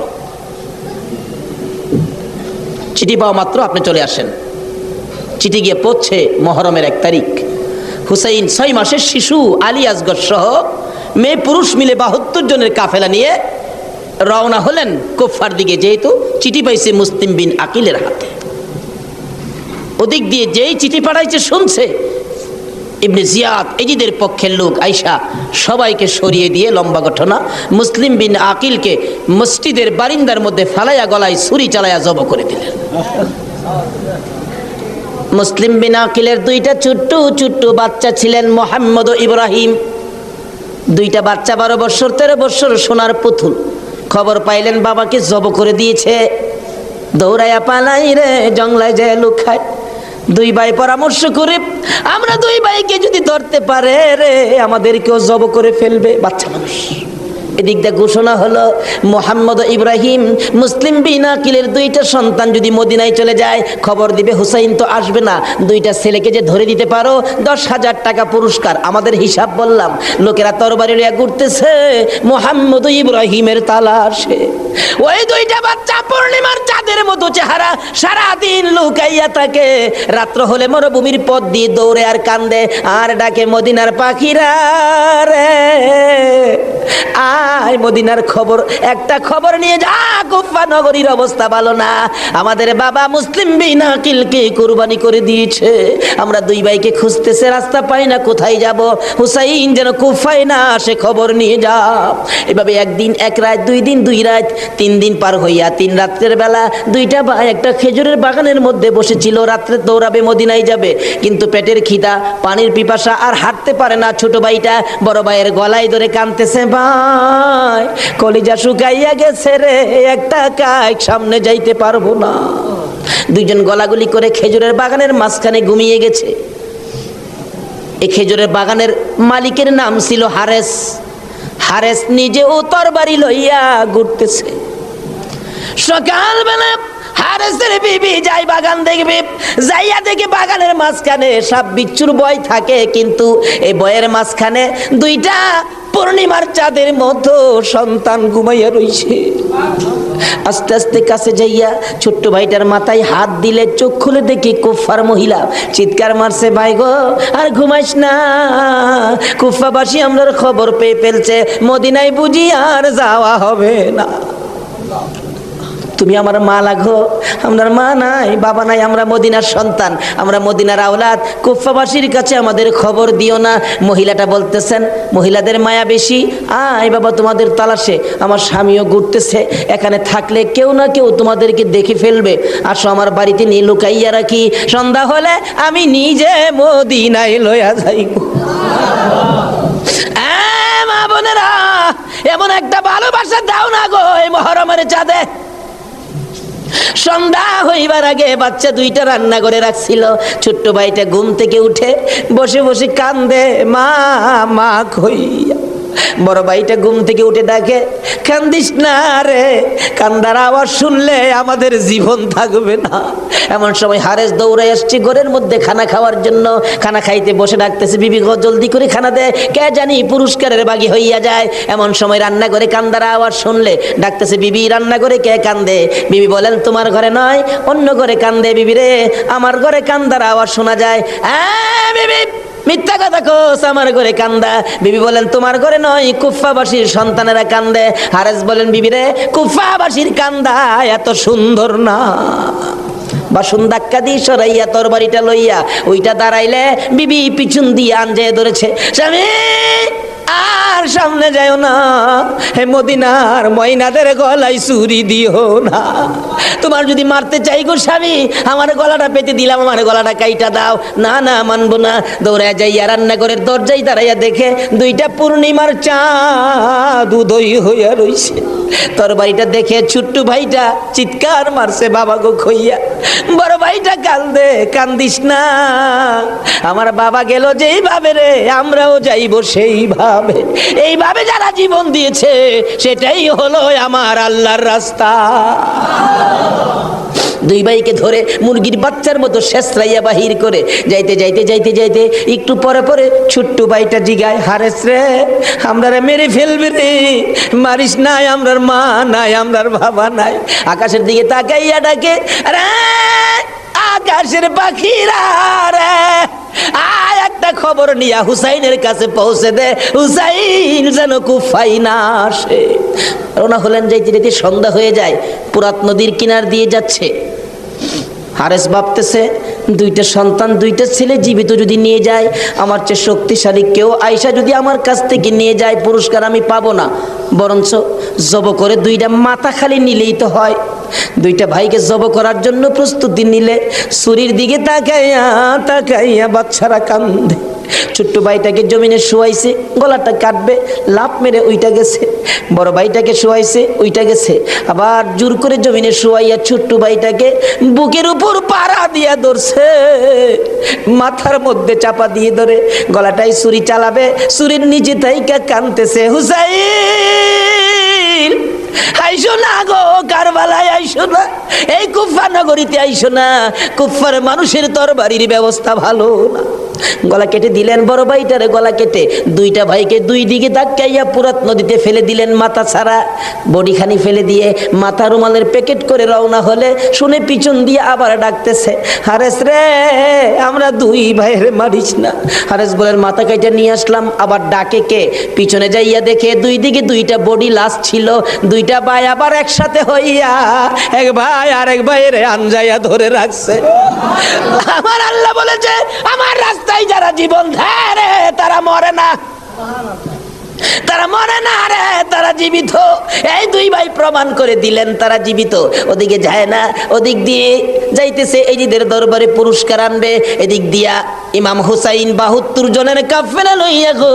চিঠি পাওয়া মাত্র আপনি চলে আসেন। চিঠি গিয়ে পৌঁছে মহরমের 1 তারিখ। হুসাইন 6 মাসের শিশু আলী আসগর সহ মেয়ে পুরুষ মিলে 72 জনের কাফেলা নিয়ে রওনা হলেন কুফার দিকে, যেহেতু চিঠি পাইছে মুসলিম বিন আকিলের হাতে। ওদিক দিয়ে যেই চিঠি পাঠাইছে শুনছে, ইবনে জিয়াদ এজিদের পক্ষের লোক আইসা সবাইকে সরিয়ে দিয়ে, লম্বা ঘটনা, মুসলিম বিন আকিলকে মসজিদের বারিন্দার মধ্যে ফালাইয়া গলায় ছুরি চালাইয়া জব করে দিলেন। মুসলিম বিন আকিলের 2টা ছোট্ট ছোট্ট বাচ্চা ছিলেন, মোহাম্মদ ও ইব্রাহিম। দুইটা বাচ্চা 12 বছর 13 বছর সোনার পুতুল। খবর পাইলেন বাবাকে জব করে দিয়েছে, দৌড়াইয়া পালাই রে জঙ্গলায় যায় লুকায়। দুই ভাই পরামর্শ করে, আমরা দুই ভাইকে যদি ধরতে পারে রে আমাদেরকেও জব করে ফেলবে, বাচ্চা মানুষ। এদিক দিয়ে ঘোষণা হলো মোহাম্মদ ইব্রাহিম মুসলিম বিন আকিলের দুইটা সন্তান যদি মদিনায় চলে যায় খবর দিবে, হুসাইন তো আসবে না, দুইটা ছেলেকে যে ধরে দিতে পারো 10,000 টাকা পুরস্কার। আমাদের হিসাব বললাম, লোকেরা তরবারি লইয়া ঘুরতেছে মোহাম্মদ ইব্রাহিমের তালাশে। ওই দুইটা বাচ্চা পূর্ণিমার চাঁদের মতো চেহারা, সারাদিন লুকাইয়া থাকে, রাত্র হলে মরুভূমির পথ দিয়ে দৌড়ে আর কান্দে আর ডাকে মদিনার পাখিরা রে আয় মদিনার খবর, একটা খবর নিয়ে যা, কুফা নগরীর অবস্থা ভালো না, আমাদের বাবা মুসলিম বিন আকিলকে কুরবানি করে দিয়েছে, আমরা দুই ভাইকে খুঁজতেছে, রাস্তা পাই না, কোথায় যাব, হুসাইন যেন কুফায় না আসে, খবর নিয়ে যা। এভাবে একদিন এক রাত, 2 দিন 2 রাত, 3 দিন পার হইয়া 3 রাত্রের বেলা দুইটা ভাই একটা খেজুরের বাগানের মধ্যে বসেছিল, রাত্রে দৌড়াবে মদিনায় যাবে, কিন্তু পেটের খিদা, পানির পিপাসা, আর হাঁটতে পারে না। ছোট ভাইটা বড় ভাইয়ের গলায় ধরে কাঁদতেছে, ভাই কলিজা শুকাইয়া গেছে রে, একটা কাজ সামনে যাইতে পারবো না। দুইজন গলাগুলি করে খেজুরের বাগানের মাঝখানে ঘুমিয়ে গেছে। এই খেজুরের বাগানের মালিকের নাম ছিল হারেস। হারেস নিজেও তরবারি লইয়া ঘুরতেছে। সকালবেলা হারেসের বিবি যাই বাগান দেখবে, যাইয়া দেখে বাগানের মাঝখানে সাপ বিচ্ছুর ভয় থাকে, কিন্তু এই ভয়ের মাঝখানে দুইটা পূর্ণিমার চাঁদের মতো সন্তান ঘুমাইয়া রইছে। আস্তে আস্তে কাছে যাইয়া ছোট্ট ভাইটার মাথায় হাত দিলে, চোখ খুলে দেখি কুফার মহিলা, চিৎকার মারছে, ভাই গো আর ঘুমাইস না, কুফাবাসী আমরার খবর পেয়ে ফেলছে, মদিনায় বুঝি আর যাওয়া হবে না, তুমি আমার মা লাগো, আমার মা নাই, বাবা নাই, আমরা মদিনার সন্তান, আমরা মদিনার আওলাদ, কুফাবাসীর কাছে আমাদের খবর দিও না। মহিলাটা বলতেছেন, মহিলাদের মায়া বেশি, আয় বাবা তোমাদের তালাশে, আমার স্বামীও ঘুরতেছে, এখানে থাকলে কেউ না কেউ তোমাদেরকে দেখে ফেলবে, আসো আমার বাড়িতে নিয়ে লুকাইয়া রাখি, সন্ধ্যা হলে আমি নিজে মদিনায় লইয়া যাইব। মা বোনেরা, এমন একটা ভালোবাসা দাও না গো এই মহরমের চাঁদে। সন্ধ্যা হইবার আগে বাচ্চা দুইটা রান্না করে রাখছিল, ছোট্ট ভাইটা ঘুম থেকে উঠে বসে বসে কান্দে, মা মা কইয়া। বড় ভাইটা ঘুম থেকে উঠে ডাকে, কান্দিস না রে, কান্দার আওয়াজ শুনলে আমাদের জীবন থাকবে না। এমন সময় হারেস দৌড়ে আসছে ঘরের মধ্যে খানা খাওয়ার জন্য, খানা খাইতে বসে ডাকতেছে, বিবি গো জলদি করে খানা দে, কে জানি পুরস্কারের বাগি হইয়া যায়। এমন সময় রান্না করে কান্দার আওয়াজ শুনলে ডাকতেছে, বিবি রান্না করে কে কান্দে? বিবি বলেন, তোমার ঘরে নয়, অন্য ঘরে কান্দে। বিবি রে, আমার ঘরে কান্দার আওয়াজ শোনা যায়। বিবি মিথ্যা কথা কোস, আমার ঘরে কান্দা। বিবি বলেন, তোমার ঘরে নয়, কুফাবাসীর সন্তানেরা কান্দে। হারেস বলেন, বিবি রে, কুফাবাসীর কান্দা এত সুন্দর না। বাসন ধাক্কা দিয়ে সরাইয়া তরবারিটা লইয়া ওইটা দাঁড়াইলে বিবি পিছন দিয়ে আনজে ধরেছে, স্বামী আর সামনে যাও না, হে মদিনার ময়নাদের গলায় ছুরি দিও না, তোমার যদি মারতে চাই গো স্বামী, আমার গলাটা পেতে দিলাম, আমার গলাটা কাইটা দাও। না না, মানবো না। দৌড়া যাইয়া রান্নাঘরের দরজায় দাঁড়াইয়া দেখে দুইটা পূর্ণিমার চাঁদ উদয় হইয়া রইছে। তরবারিটা দেখে ছোট্ট ভাইটা চিৎকার মারছে, বাবা গো খইয়া। বড় ভাইটা কান্দে, কান্দিস না, আমার বাবা গেল যেইভাবে রে, আমরাও যাইব সেইভাবে। এইভাবে যারা জীবন দিয়েছে সেটাই হলো আমার আল্লাহর রাস্তা। দুই ভাইকে ধরে মুরগির বাচ্চার মতো শেষরাইয়া বাহির করে যাইতে যাইতে যাইতে যাইতে একটু পরে পরে ছোট্ট ভাইটা জিগায়, হারেস রে, আমরা মেরে ফেলবে রে, মারিস নাই, আমরার মা নাই, আমরার বাবা নাই। আকাশের দিকে তাকাইয়া ডাকে, আরে আকাশের পাখিরা রে, আয় একটা খবর নিয়া হুসাইনের কাছে পৌঁছে দে, হুসাইন যেন কুফায় না আসে। রওনা হলেন, যাইতে যাইতে সন্ধ্যা হয়ে যায়, পুরাত নদীর কিনার দিয়ে যাচ্ছে। হারেস ভাবতেছে, দুইটা সন্তান, দুইটা ছেলে জীবিত যদি নিয়ে যায়, আমার চেয়ে শক্তিশালী কেউ আয়সা যদি আমার কাছ থেকে নিয়ে যায়, পুরস্কার আমি পাবো না, বরঞ্চ জব করে দুইটা মাথা খালি নিলেই তো হয়। দুইটা ভাইকে জব করার জন্য প্রস্তুতি নিলে, ছুরির দিকে তাকাইয়া তাকাইয়া বাচ্চারা কান্দে। ছোট্ট ভাইটাকে জমিনে শুয়াইছে, গলাটা কাটবে, লাফ মেরে উইটা গেছে। বড় ভাইটাকে শুয়াইছে, উইটা গেছে। আবার জোর করে জমিনে শুয়াইয়া ছোট্ট ভাইটাকে বুকের উপর পাড়া দিয়া ধরছে, মাথার মধ্যে চাপা দিয়ে ধরে গলাটাই ছুরি চালাবে, ছুরির নিচে থাইকা কাঁদতেছে, হুসাইন আইসো না গো, কারবালায় আইসো না, এই কুফা নগরীতে আইসো না, কুফার মানুষের তরবারির ব্যবস্থা ভালো না। গলা কেটে দিলেন বড় ভাইটারে, গলা কেটে দুইটা ভাইকে দুই দিকে ধাক্কাইয়া পুরাত নদীতে ফেলে দিলেন, মাথা ছাড়া বডিখানি ফেলে দিয়ে মাথা রুমালের প্যাকেট করে রওনা হলে শুনে পিছন দিয়ে আবার ডাকতেছে, হারেস রে আমরা দুই ভাইয়ের মারিস না। হারেস বলেন মাথা কাইটা নিয়ে আসলাম। আবার ডাকে কে? পিছনে যাইয়া দেখে দুই দিকে দুইটা বডি লাশ ছিল, দুইটা ভাই আবার একসাথে হইয়া এক ভাই আর এক ভাইয়ের আনজাইয়া ধরে রাখছে। আমার আল্লাহ বলেছে আমার রাস্তায় যারা জীবন দেয় রে তারা মরে না, তারা মরে না রে, তারা জীবিত। এই দুই ভাই প্রমাণ করে দিলেন তারা জীবিত। ওদিকে যায় না, ওদিক দিয়ে যাইতেছে এজিদের দরবারে পুরস্কার আনবে, এদিক দিয়া ইমাম হুসাইন 72 জনের কাফেলা লইয়া গো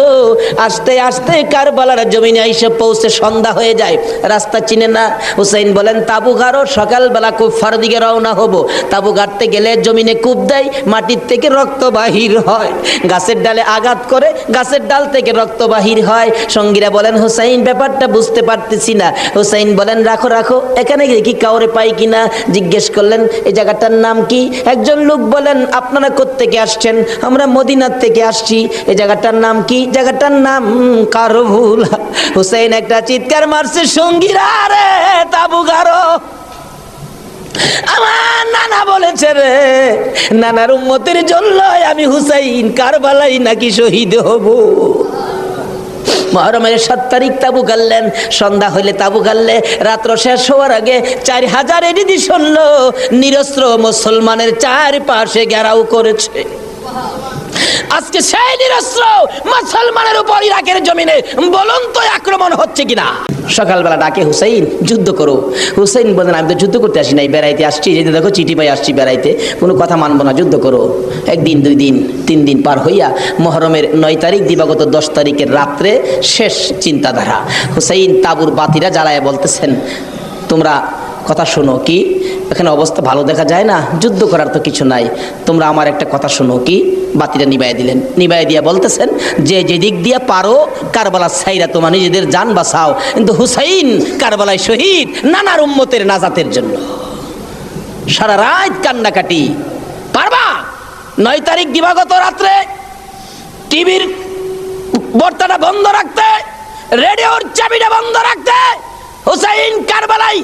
আস্তে আস্তে কারবালার জমিনে এসে পৌঁছে সন্ধ্যা হয়ে যায়। রাস্তা চিনে না। হুসাইন বলেন তাবু গাড়ো, সকালবেলা কুফার দিকে রওনা হব। তাবু গাড়তে গেলে জমিনে কূপ দেয়, মাটির থেকে রক্ত বাহির হয়, গাছের ডালে আঘাত করে গাছের ডাল থেকে রক্ত বাহির হয়। সঙ্গীরা বলেন হুসাইন ব্যাপারটা বুঝতে পারতেছি না। হুসাইন বলেন রাখো রাখো, এখানে কি কাউরে পাই কিনা জিজ্ঞেস করলেন এই জায়গাটার নাম কি? একজন লোক বলেন আপনারা কোত্থেকে আসছেন? আমরা মদিনার থেকে আসছি। এই জায়গাটার নাম কি? জায়গাটার নাম কারবুলা। হুসাইন একটা চিৎকার মারছে, সঙ্গীরা রে তাবু গাড়ো। আমার নানা বলেছে রে, নানার উম্মতের জন্য আমি হুসাইন কারবালাই নাকি শহীদ হব। মুহররমের 7 তারিখ তাবু গাড়লেন। সন্ধ্যা হইলে তাবু গাড়লে রাত্র শেষ হওয়ার আগে 4000 এডিদি শুনল নিরস্ত্র মুসলমানের চারপাশে ঘেরাও করেছে। আজকে সেই নিরস্ত্র মুসলমানের উপর ইরাকের জমিনে বলুন তো আক্রমণ হচ্ছে কিনা? সকালবেলা ডাকে হুসাইন যুদ্ধ করো। হুসাইন বলেন আমি তো যুদ্ধ করতে আসি নাই, বেড়াইতে আসছি। যেতে দেখো চিঠি পাই আসছি বেড়াইতে, কোনো কথা মানবো না, যুদ্ধ করো। একদিন 2 দিন 3 দিন পার হইয়া মুহররমের 9 তারিখ দিবাগত 10 তারিখের রাত্রে শেষ চিন্তাধারা। হুসাইন তাবুর বাতিরা জ্বালায় বলতেছেন তোমরা কথা শোনো। কি এখানে অবস্থা ভালো দেখা যায় না, যুদ্ধ করার তো কিছু নাই, তোমরা আমার একটা কথা শোনো। কি? বাতিটা নিবাই দিলেন। নিবাই দিয়া বলতেছেন যে যেদিক দিয়া পারো কারবালা ছাইরা তোমার নিজেদের জান বাঁচাও, কিন্তু হুসাইন কারবালায় শহীদ নানার উম্মতের নাজাতের জন্য। সারা রাত কান্নাকাটি। পারবা? 9 তারিখ দিবাগত রাত্রে টিভির বর্তাটা বন্ধ রাখতে, রেডিওর চাবিটা বন্ধ রাখতে। হুসাইন কারবালায়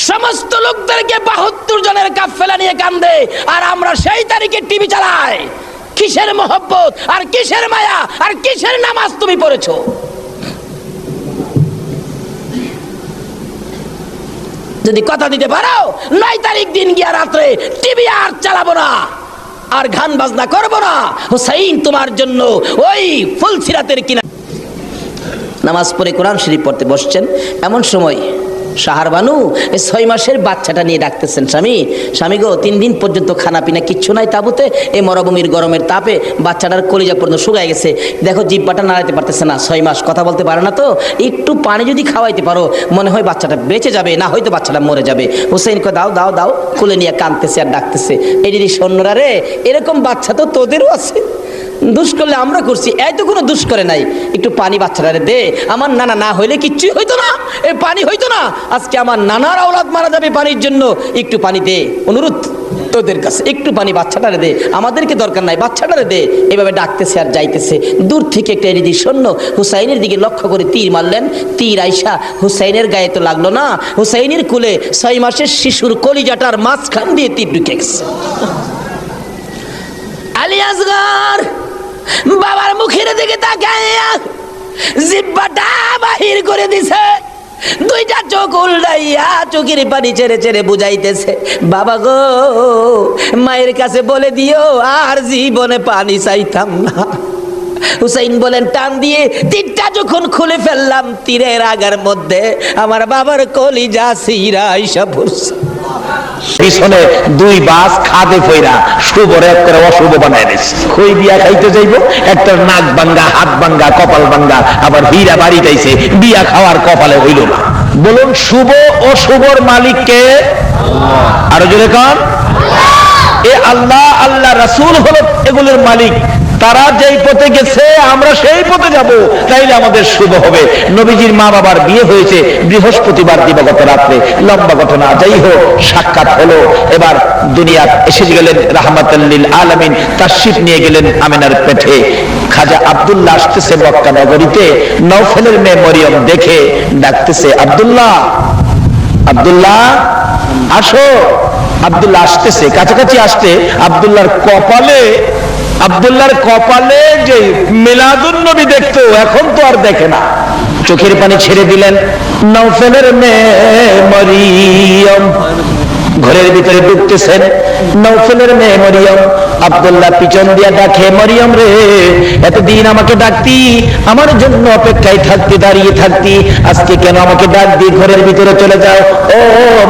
সমস্ত লোকদেরকে 72 জনের কাফেলা নিয়ে কান্দে, আর আমরা সেই তারিখে টিভি চালাই। কিসের মহব্বত আর কিসের মায়া আর কিসের নামাজ তুমি পড়েছো? যদি কথা দিতে পারো 9 তারিখ দিন গিয়া রাত্রে টিভি আর চালাবো না, আর গান বাজনা করবো না। হুসাইন তোমার জন্য ওই ফুলসিরাতের কিনা নামাজ পড়ে কোরআন শরীফ পড়তে বসছেন। এমন সময় শাহার বানু 6 মাসের বাচ্চাটা নিয়ে ডাকতেছেন, স্বামী স্বামী গো 3 দিন পর্যন্ত খানা পিনা কিচ্ছু নাই তাবুতে, এই মরুভূমির গরমের তাপে বাচ্চাটার কলিজা পর্যন্ত শুকায় গেছে, দেখো জিহ্বাটা নাড়াইতে পারতেছে না, 6 মাস কথা বলতে পারে না, তো একটু পানি যদি খাওয়াইতে পারো মনে হয় বাচ্চাটা বেঁচে যাবে, না হয়তো বাচ্চাটা মরে যাবে। হুসাইনকে দাও দাও দাও, কোলে নিয়ে কাঁদতেছে আর ডাকতেছে, এই দিদি সৈন্যরা রে এরকম বাচ্চা তো তোদেরও আছে, দুষ করলে আমরা করছি, এই তো কোনো দুষ করে নাই, একটু পানি বাচ্চাটারে দে। আমার নানা না হইলে কিচ্ছুই হইতো না, এই পানি হইতো না, আজকে আমার নানার আওলাদ মারা যাবে পানির জন্য, একটু পানি দে, অনুরোধ তোদের কাছে একটু পানি বাচ্চাটারে দে, আমাদেরকে দরকার নাই, বাচ্চাটারে দে। এভাবে ডাকতেছে আর যাইতেছে। দূর থেকে একটা এদিকে সৈন্য হুসাইনের দিকে লক্ষ্য করে তীর মারলেন। তীর আইসা হুসাইনের গায়ে তো লাগলো না, হুসাইনের কুলে 6 মাসের শিশুর কলিজাটার মাঝখান দিয়ে তীর ঢুকে গেছে। আলী আসগর বাবার মুখের দিকে তাকাইয়া জিহ্বাটা বাহির করে দিছে, 2টা চোখ উল্টাইয়া চোখের পানি ছেড়ে ছেড়ে বুঝাইতেছে, বাবা গো মায়ের কাছে বলে দিও আর জীবনে পানি চাইতাম না। হুসাইন বলেন টান দিয়ে তীরটা যখন খুলে ফেললাম, তীরের আগার মধ্যে আমার বাবার কলিজা সিরা আইসা পড়ছে। পিছনে দুই বাস খাদে ফইরা শুভরে একটা অশুভ বানায় দিচ্ছে। কই বিয়া খাইতে যাইব, একটা নাক ভাঙ্গা, হাত ভাঙ্গা, কপাল ভাঙ্গা, আবার হীরা বাড়িতেছে, বিয়া খাওয়ার কপালে হইল না। বলুন শুভ অশুভর মালিক কে? আরো জোরে কন। এ আল্লাহ, আল্লাহ রাসূল হলো এগুলোর মালিক। তারা যেই পথে গেছে আমরা সেই পথে যাব, তাইলে আমাদের শুভ হবে। নবীজির মা বাবার বিয়ে হয়েছে বৃহস্পতিবার দিবাগত রাত্রে, লম্বা ঘটনা। যাই হোক, সাক্ষাৎ হলো। এবার দুনিয়া এসে গেলেন রাহমাতাল লিল আলামিন, তাশরিফ নিয়ে গেলেন আমিনার পেটে। খাজা আব্দুল্লাহ আসতেছে মক্কা নগরীতে, নওফেলের মেয়ে মরিয়ম দেখে ডাকতেছে, আব্দুল্লাহ, আব্দুল্লাহ আসো। আব্দুল্লাহ আসতেছে, কাছাকাছি আসতে আব্দুল্লাহর কপালে যে মিলাদুন নবী দেখতো, এখন তো আর দেখে না। চোখের পানি ছেড়ে দিলেন। নওফেলের মেয়ে মরিয়ম ঘরের ভিতরে ঢুকতেছেন। নওফেলের মেয়ে মরিয়ম, আব্দুল্লাহ পিছন দিয়া ডাকে, মরিয়ম রে, এতদিন আমাকে ডাকতি, আমার জন্য অপেক্ষায় থাকতি, দাঁড়িয়ে থাকতি, আজকে কেন আমাকে ডাক দিয়ে ঘরের ভিতরে চলে যাও? ও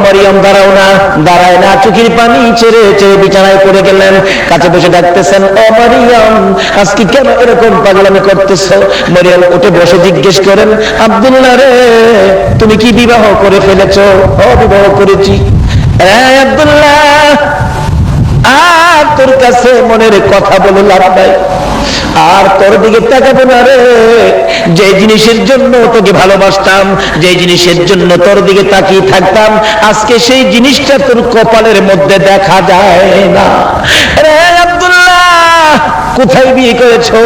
মরিয়ম, দাঁড়াও না। দাঁড়ায় না, চোখের পানি ছেড়ে ছেড়ে বিছানায় পড়ে গেলেন। কাছে বসে ডাকতেছেন, ও মরিয়ম, আজকে কেন এরকম পাগলামি করতেছো? মরিয়ম উঠে বসে জিজ্ঞেস করেন, আব্দুল্লাহ রে, তুমি কি বিবাহ করে ফেলেছো? ও, বিবাহ করেছি। আব্দুল্লাহ, আর তোর কাছে মনের কথা বলে লাভ নাই, আর তোর দিকে তাকাবো না রে। যে জিনিসের জন্য তোকে ভালোবাসতাম, যে জিনিসের জন্য তোর দিকে তাকিয়ে থাকতাম, আজকে সেই জিনিসটা তোর কপালের মধ্যে দেখা যায় না। রে আব্দুল্লাহ, কোথায় বিয়ে করেছো?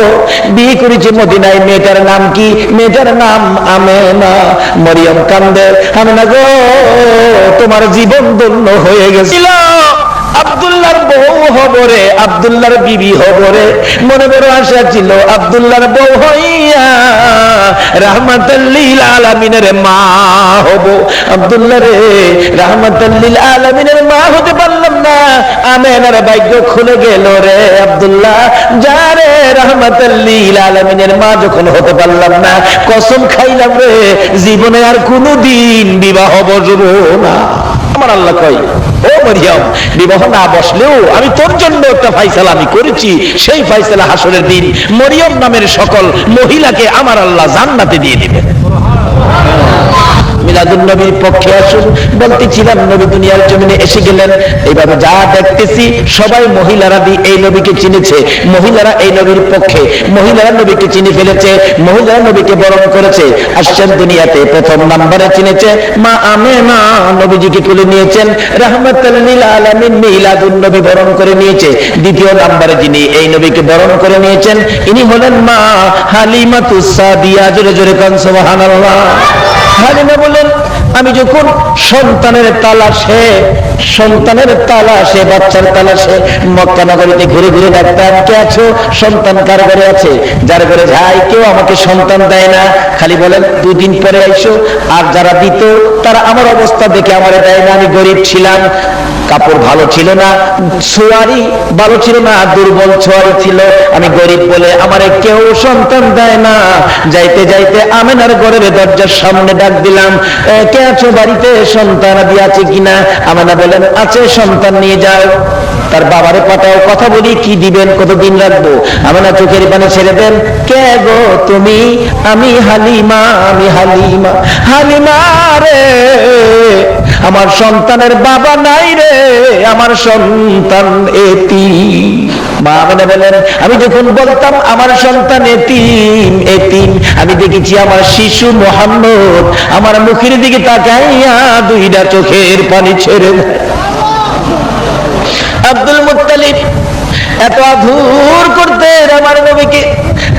বিয়ে করেছি মদিনায়। মেয়েটার নাম কি? মেয়েটার নাম আমেনা। মরিয়ম কান্দে, আমেনা গো, তোমার জীবন ধন্য হয়ে গেছিল। আব্দুল্লাহর বউ হবরে, আব্দুল্লাহর বিবি হবরে মনে বড় আশা ছিল। আব্দুল্লাহর বউ হইয়া রাহমাতাল লিল আলামিনের মা হব। আব্দুল্লাহ রে, রাহমাতাল লিল আলামিনের মা হতে পারলাম না, আমেনার ভাগ্য খুলে গেল রে। আব্দুল্লাহ যা রে, রাহমাতাল লিল আলামিনের মা যখন হতে পারলাম না, কসম খাইলাম রে, জীবনে আর কোনোদিন বিবাহ বসবো না। আমার আল্লাহ কয়, ও মরিয়ম, বিবাহ না বসলেও আমি তোর জন্য একটা ফাইসালা আমি করেছি। সেই ফাইসালা হাসরের দিন মরিয়ম নামের সকল মহিলাকে আমার আল্লাহ জান্নাতে দিয়ে দিবেন। মিলাদুন নবীর পক্ষে আসুন। বলতেছিলাম, নবী দুনিয়ার জমিনে এসে গেলেন। এইভাবে যা দেখতেছি, সবাই মহিলারা এই নবীকে চিনেছে। মহিলারা এই নবীর পক্ষে, মহিলারা নবীকে চিনে ফেলেছে, মহিলারা নবীকে বরণ করেছে। আসছেন দুনিয়াতে, প্রথম নাম্বারে চিনেছে মা আমেনা, নবীজিকে তুলে নিয়েছেন। রাহমাতাল লিল আলামিন মিলাদুন নবী বরণ করে নিয়েছে। দ্বিতীয় নাম্বারে যিনি এই নবীকে বরণ করে নিয়েছেন, ইনি হলেন মা হালিমাতুস সাদিয়া। জোরে জোরে কান সুবহানাল্লাহ। হালিমা বলেন, আমি যখন সন্তানের তালাশে বাচ্চার তালাশে মক্কা নগরীতে ঘুরে ঘুরে ডাকতাম, কে আছো? সন্তান কার ঘরে আছে? যার ঘরে যাই, কেউ আমাকে সন্তান দেয় না, খালি বলেন 2 দিন পরে আইসো। আর যারা দিত, তারা আমার অবস্থা দেখে আমারে দেয় না। আমি গরিব ছিলাম, কাপড় ভালো ছিল না, ছোয়ারি ভালো ছিল না, দুর্বল ছোয়ারি ছিল, আমি গরিব বলে আমারে কেউ সন্তান দেয় না। যাইতে যাইতে আমেনার ঘরের দরজার সামনে ডাক দিলাম, কে আছো বাড়িতে? সন্তান আদি আছে কিনা? আমেনা বলেন, আছে, সন্তান নিয়ে যাও। তার বাবারে পাঠাও, কথা বলি, কি দিবেন, কতদিন রাখবো? আমেনা চোখের পানি ছেড়ে দেন, কে গো তুমি? আমি হালিমা, আমি হালিমা। হালিমা রে, আমার সন্তানের বাবা নাই রে, আমার সন্তান এতিম। মা আমেনা বলেন, আমি যখন বলতাম আমার সন্তান এতিম এতিম, আমি দেখেছি আমার শিশু মুহাম্মদ আমার মুখের দিকে তাকাইয়া 2টা চোখের পানি ছেড়ে দেয়। আব্দুল মুত্তালিব এত আদর করতেন আমার নবীকে।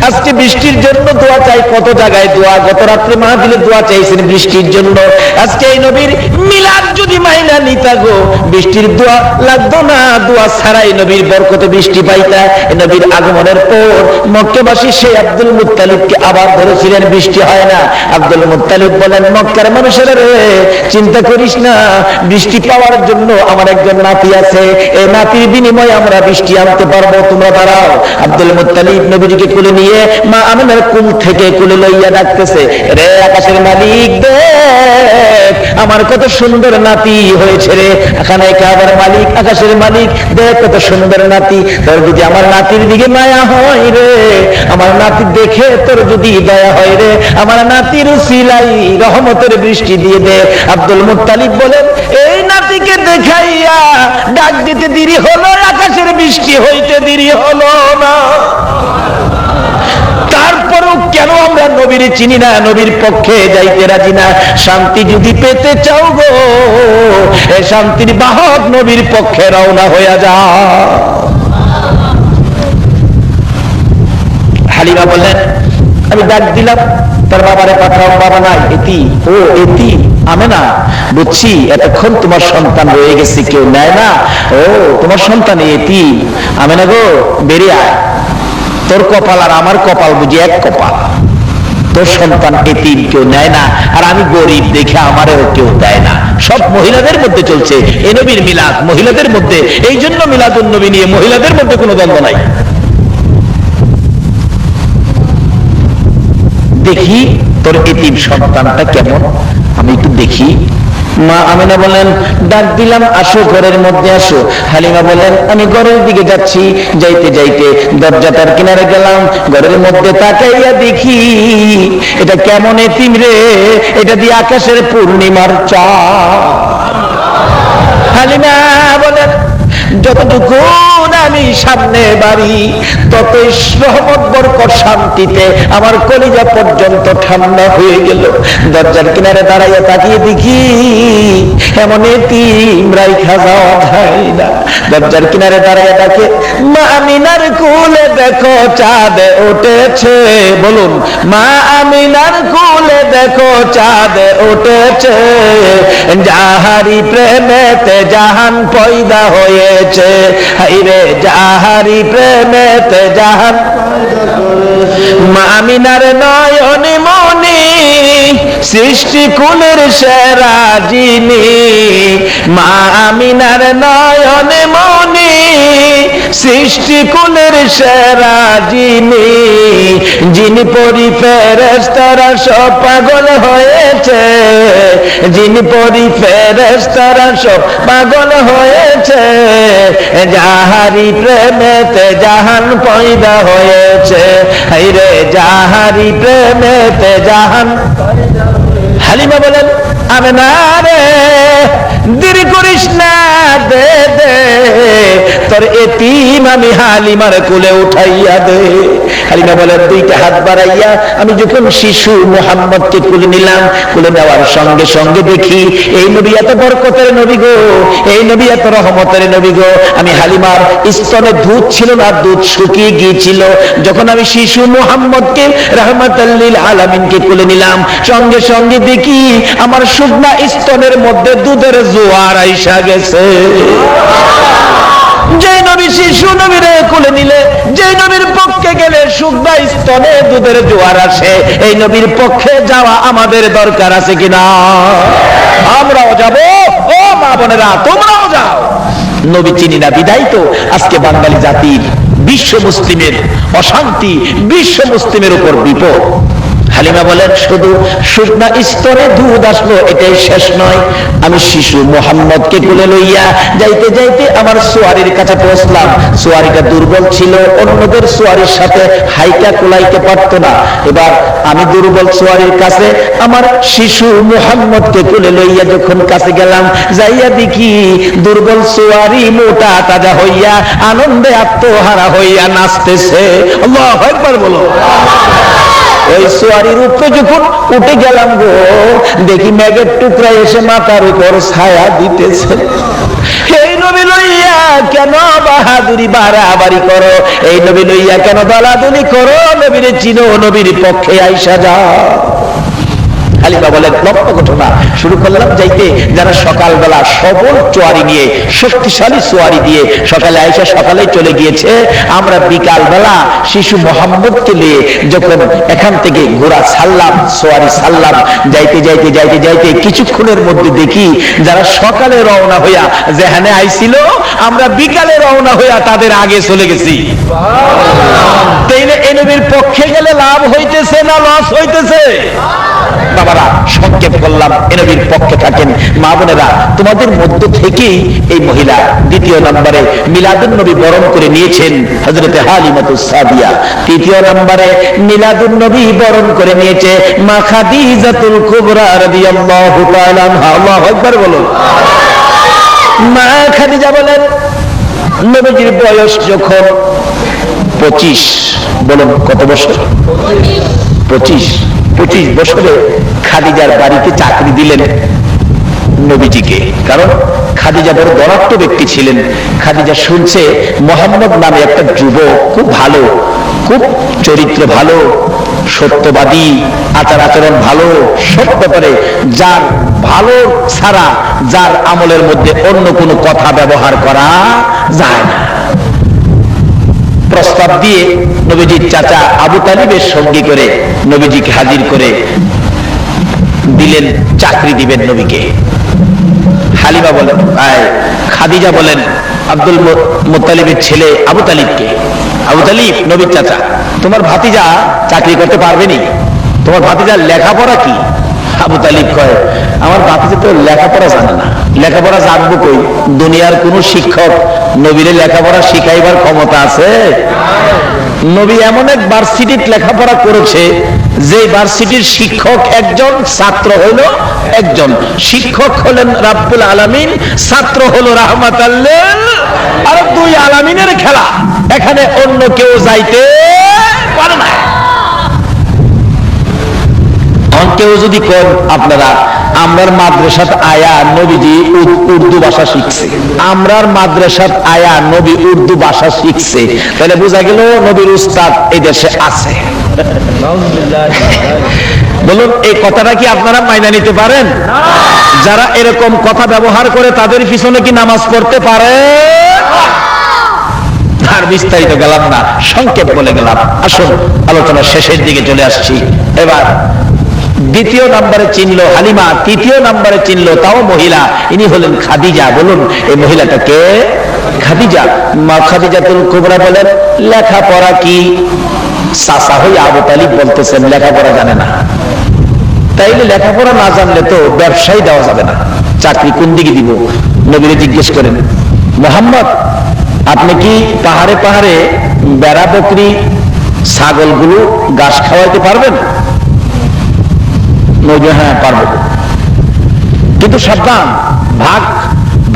আজকে বৃষ্টির জন্য দোয়া চাই, কত জায়গায় দোয়া, গত রাত্রে মাহফিলে দোয়া চাইছেন বৃষ্টির জন্য। আজকে এই নবীর মিলাদ যদি মাইনা নিতা গো, বৃষ্টির দোয়া লাগতো না, দোয়া ছাড়াই নবীর বরকতে বৃষ্টি পাইতা। নবীর আগমনের পর মক্কাবাসী সেই আব্দুল মুত্তালিবকে আবার ধরেছিলেন, বৃষ্টি হয় না। আব্দুল মুত্তালিব বলেন, মক্কার মানুষেরা রে, চিন্তা করিস না, বৃষ্টি পাওয়ার জন্য আমার একজন নাতি আছে, এই নাতির বিনিময়ে আমরা বৃষ্টি আনতে পারবো, তোমরা দাঁড়াও। আব্দুল মুত্তালিব নবীজিকে কোলে নিয়ে মা আমেনার কুল থেকে কোলে লইয়া ডাকতেছে, রে আকাশের মালিক দেখ, আমার কত সুন্দর নাতি হয়েছে রে, এখানে কাবার মালিক, আকাশের মালিক, দেখ কত সুন্দর নাতি, তোর যদি আমার নাতির দিকে মায়া হয় রে, আমার নাতি দেখে তোর যদি দয়া হয় রে, আমার নাতির উসিলাই রহমতের বৃষ্টি দিয়ে দে। আব্দুল মুত্তালিব বলেন, এই নাতিকে দেখাইয়া ডাক দিতে দেরি হলো, আকাশের বৃষ্টি হইতে দেরি হলো না। তারপরও কেন আমরা নবীর চিনি না, নবীর পক্ষে যাইতে রাজি না? শান্তি যদি পেতে চাও গো, এ শান্তির বাহক নবীর পক্ষে রওনা হইয়া যাও। হালিমা বললেন, আমি ডাক দিলাম, তার বাবারে পাঠাও, বাবা নাই, এতি। ও এতি, আমেনা, বুঝছি এতক্ষণ তোমার সন্তান রয়ে গেছে, কেউ নেয় না। ও তোমার সন্তান এতি, আমেনা গো বেরিয়ে আয়, তোর কপাল আর আমার কপাল বুঝি এক কপাল, তোর সন্তান এতিম, কেউ নেয় না, আর আমি গরিব দেখে আমারও কেউ দেয় না। সব মহিলাদের মধ্যে চলছে এ নবীর মিলাদ, মহিলাদের মধ্যে, এই জন্য মিলাদুন নবী নিয়ে মহিলাদের মধ্যে কোনো দ্বন্দ্ব নাই। দেখি তোর এতিম সন্তানটা কেমন, আমি একটু দেখি। মা আমিনা বলেন, ডাক দিলাম, আসো ঘরের মধ্যে আসো। হালিমা বলেন, আমি ঘরের দিকে যাচ্ছি, যাইতে যাইতে দরজাটার কিনারে গেলাম, ঘরের মধ্যে তাকাইয়া দেখি এটা কেমন এতিম রে, এটা দিয়ে আকাশের পূর্ণিমার চাঁদ। হালিমা বলেন, যতটুকু আমি সামনে বাড়ি ততই রহমত বরকত শান্তিতে আমার কলিজা পর্যন্ত ঠান্ডা হয়ে গেল। দরজার কিনারে দাঁড়াইয়া তাকিয়ে দেখি এমন এতিম রাইখা যাওয়া যায় না। দরজার কিনারে দাঁড়াইয়া ডাকে, মা আমিনার কোলে দেখো চাঁদ উঠেছে। বলুন, মা আমিনার কোলে দেখো চাঁদ উঠেছে, যাহারি প্রেমেতে জাহান পয়দা হয়েছে। হাইরে যাহারি প্রেমেতে জাহান, মা আমিনার নয়নে মনি সৃষ্টি কুলের সেরা যিনি, মা আমিনার নয়নে মনি সৃষ্টি কুলের সেরা যিনি, যিনি পরি ফেরেশতারা সব পাগল হয়েছে, যিনি পরি ফেরেশতারা সব পাগল হয়েছে, যাহারি প্রেমেতে জাহান পয়দা হয়েছে। হাইরে যাহারি প্রেমেতে জাহান। হালিমা বলেন, আমেনা রে দেরি করিস না, দে দে তোর এতিম আমি হালিমার কোলে উঠাইয়া দে। হালিমা বলেন, দুইটা হাত বাড়াইয়া আমি যখন শিশু মুহাম্মদকে কোলে নিলাম, কোলে নেওয়ার সঙ্গে সঙ্গে দেখি এই নবী এত বরকতের নবী গো, এই নবী এত রহমতের নবী গো। আমি হালিমার স্তনে দুধ ছিল না, দুধ শুকিয়ে গিয়েছিল। যখন আমি শিশু মুহাম্মদকে রাহমাতাল লিল আলামিনকে কোলে নিলাম, সঙ্গে সঙ্গে দেখি আমার শুকনা স্তনের মধ্যে দুধের জোয়ার আইসা গেছে। যে নবী শিশু নবীরে কোলে নিলে, যে নবীর পক্ষে গেলে শুকনা স্তনে দুধের জোয়ার আসে, এই নবীর পক্ষে যাওয়া আমাদের দরকার আছে কিনা? আমরাও যাব, ও মা বোনেরা তোমরাও যাও। নবী চিনি না বিদায় তো আজকে বাঙালি জাতির, বিশ্ব মুসলিমের অশান্তি, বিশ্ব মুসলিমের উপর বিপদ। হালিমা বলেন, শুধু শুকনা স্তরে দুধ আসলো এটাই শেষ নয়। আমি শিশু মুহাম্মদকে কোলে লইয়া যাইতে যাইতে আমার সোয়ারির কাছে পৌঁছলাম। সোয়ারিটা দুর্বল ছিল, অন্যদের সোয়ারির সাথে হাইটা কোলাইতে পারত না। এবার আমি দুর্বল সোয়ারির কাছে আমার শিশু মুহাম্মদকে কোলে লইয়া যখন কাছে গেলাম, যাইয়া দেখি দুর্বল সোয়ারি মোটা তাজা হইয়া আনন্দে আত্মহারা হইয়া নাচতেছে। আল্লাহু আকবার বলো। ওই সোয়ারির উপরে যখন উঠে গেলাম গো, দেখি মেঘের টুকরা এসে মাথার উপর ছায়া দিতেছে। এই নবী লইয়া কেন বাহাদুরি বাড়াবাড়ি করো, এই নবী লইয়া কেন দলাদলি করো? নবীরে চিনো, নবীর পক্ষে আইসা যাও। হালিমা বলেন, লক্ষ্য ঘটনা শুরু করলাম যাইতে, যারা সকালবেলা সবল চোয়ারি নিয়ে, শক্তিশালী চোয়ারি দিয়ে সকালে আইসা সকালে চলে গিয়েছে, আমরা বিকাল বেলা শিশু মোহাম্মদকে নিয়ে যখন এখান থেকে ঘোড়া ছাড়লাম, চোয়ারি ছাড়লাম, যাইতে যাইতে যাইতে যাইতে কিছুক্ষণের মধ্যে দেখি যারা সকালে রওনা হইয়া যেখানে আইছিল, আমরা বিকালে রওনা হইয়া তাদের আগে চলে গেছি। তাইলে এই নবীর পক্ষে গেলে লাভ হইতেছে না লস হইতেছে? বাবারা, সংক্ষেপ করলাম, এ নবীর পক্ষে থাকেন। মা বোনেরা, তোমাদের মধ্য থেকেই এই মহিলা দ্বিতীয় নম্বরে মিলাদুন নবী বরণ করে নিয়েছেন হযরতে হালিমাতুস সাদিয়া। তৃতীয় নম্বরে মিলাদুন নবী বরণ করে নিয়েছে মা খাদিজাতুল কুবরা রাদিয়াল্লাহু তাআলা আনহা। আল্লাহু আকবার বলুন। মা খাদিজা বলেন, নবীজির বয়স যখন 25, বলুন কত বছর? 25 বছরে খাদিজার বাড়িতে চাকরি দিলেন নবীজিকে। কারণ খাদিজা বড় ধনাঢ্য ব্যক্তি ছিলেন। খাদিজা শুনছে মোহাম্মদ নামে একটা যুবক, খুব ভালো, খুব চরিত্র ভালো, সত্যবাদী, আচার আচরণ ভালো, সব ব্যাপারে যার ভালো ছাড়া যার আমলের মধ্যে অন্য কোনো কথা ব্যবহার করা যায় না। প্রস্তাব দিয়ে নবীজির চাচা আবু তালিবের সঙ্গী করে নবীজিকে হাজির করে দিলেন, চাকরি দিবেন নবীকে। হালিমা বলেন, খাদিজা বলেন আব্দুল মুত্তালিবের ছেলে আবু তালিবকে, আবু তালিব নবীর চাচা, তোমার ভাতিজা চাকরি করতে পারবেনি? তোমার ভাতিজার লেখাপড়া কি? আবু তালিব কয়, আমার ভাতিজা তো লেখাপড়া জানে না। লেখাপড়া জানবো কই? দুনিয়ার কোন শিক্ষক নবীরে লেখাপড়া শিখাইবার ক্ষমতা আছে? নবী এমন এক ভার্সিটির লেখাপড়া করেছে যে ভার্সিটির শিক্ষক একজন, ছাত্র হলো একজন। শিক্ষক হলেন রাব্বুল আলামিন, ছাত্র হলো রাহমাতাল লিল, আর দুই আলামিনের খেলা, এখানে অন্য কেউ যাইতে পারে না। কেউ যদি কোন আপনারা আমরার মাদ্রাসাত আয়া নবীজি উর্দু ভাষা শিখছে, আমরার মাদ্রাসাত আয়া নবী উর্দু ভাষা শিখছে, তাহলে বোঝা গেল নবীর উস্তাদ এই দেশে আছে। বলুন, এই কথাটা কি আপনারা মাইনা নিতে পারেন? যারা এরকম কথা ব্যবহার করে তাদের পিছনে কি নামাজ পড়তে পারে? আর বিস্তারিত গেলাম না, সংক্ষেপ বলে গেলাম। আসুন আলোচনা শেষের দিকে চলে আসছি। এবার দ্বিতীয় নম্বরে চিনল হালিমা, তৃতীয় নম্বরে চিনল তাও মহিলা, ইনি হলেন খাদিজা। বলুন, এই মহিলাটাকে খাদিজা। মা খাদিজাতুল কুবরা বলেন, লেখাপড়া কি? চাচা হই আবু তালিব বলতেছেন লেখাপড়া জানে না। তাইলে লেখাপড়া না জানলে তো ব্যবসায় দেওয়া যাবে না, চাকরি কোন দিকে দিব? নবীরে জিজ্ঞেস করেন, মোহাম্মদ আপনি কি পাহাড়ে পাহাড়ে বেড়া বকরি ছাগলগুলো ঘাস খাওয়াইতে পারবেন? হ্যাঁ পারবো, কিন্তু সাবধান, ভাগ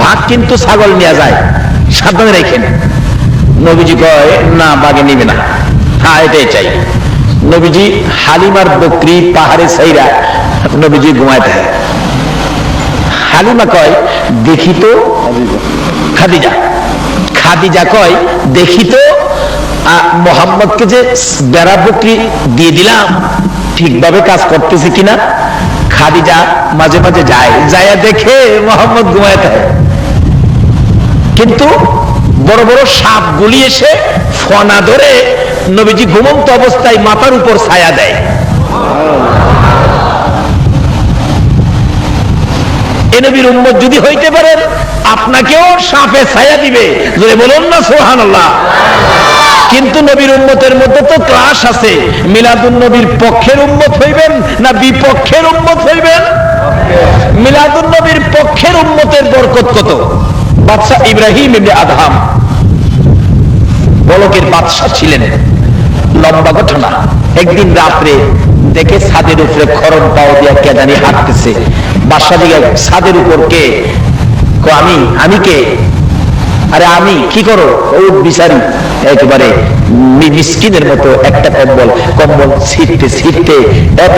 ভাগ কিন্তু ছাগল নেওয়া যায়, সাবধানে রেখেন। নবীজি কয়, না বাগে নিবে না। হ্যাঁ এটাই চাই। নবীজি হালিমার বকরি পাহাড়ে ছাইরা নবীজি ঘুমাইতে হয়। হালিমা কয়, দেখি তো, খাদিজা কয়, দেখি তো মোহাম্মদকে যে বেড়া বকরি দিয়ে দিলাম ঠিকভাবে কাজ করতেছে কিনা। খাদিজা মাঝে মাঝে যায় দেখে মোহাম্মদ ঘুমাইতে হয়, কিন্তু বড় বড় সাপগুলি এসে ফনা ধরে নবীজি ঘুমন্ত অবস্থায় মাথার উপর ছায়া দেয়। এ নবীর উম্মত যদি হইতে পারেন, আপনাকেও সাপে ছায়া দিবে, যদি বলুন না সুবহানাল্লাহ। কিন্তু নবীর উম্মতের মধ্যে তো ক্লাস আছে, মিলাদুন নবীর পক্ষের উম্মত হইবেন না বিপক্ষের উম্মত হইবেন? মিলাদুন নবীর পক্ষের উম্মতের বরকত কত। বাদশা ইব্রাহিম ইবনে আদহাম বলকের বাদশা ছিলেন, লম্বা ঘটনা। একদিন রাত্রে দেখে ছাদের উপরে খরম পাও দিয়া কে জানি হাঁটতেছে। বাদশা দিকে, ছাদের উপর কে? আমি কে? আরে আমি কি করো? উঠ বিচারি। একেবারে মিসকিনের মতো একটা কম্বল ছিটতে এত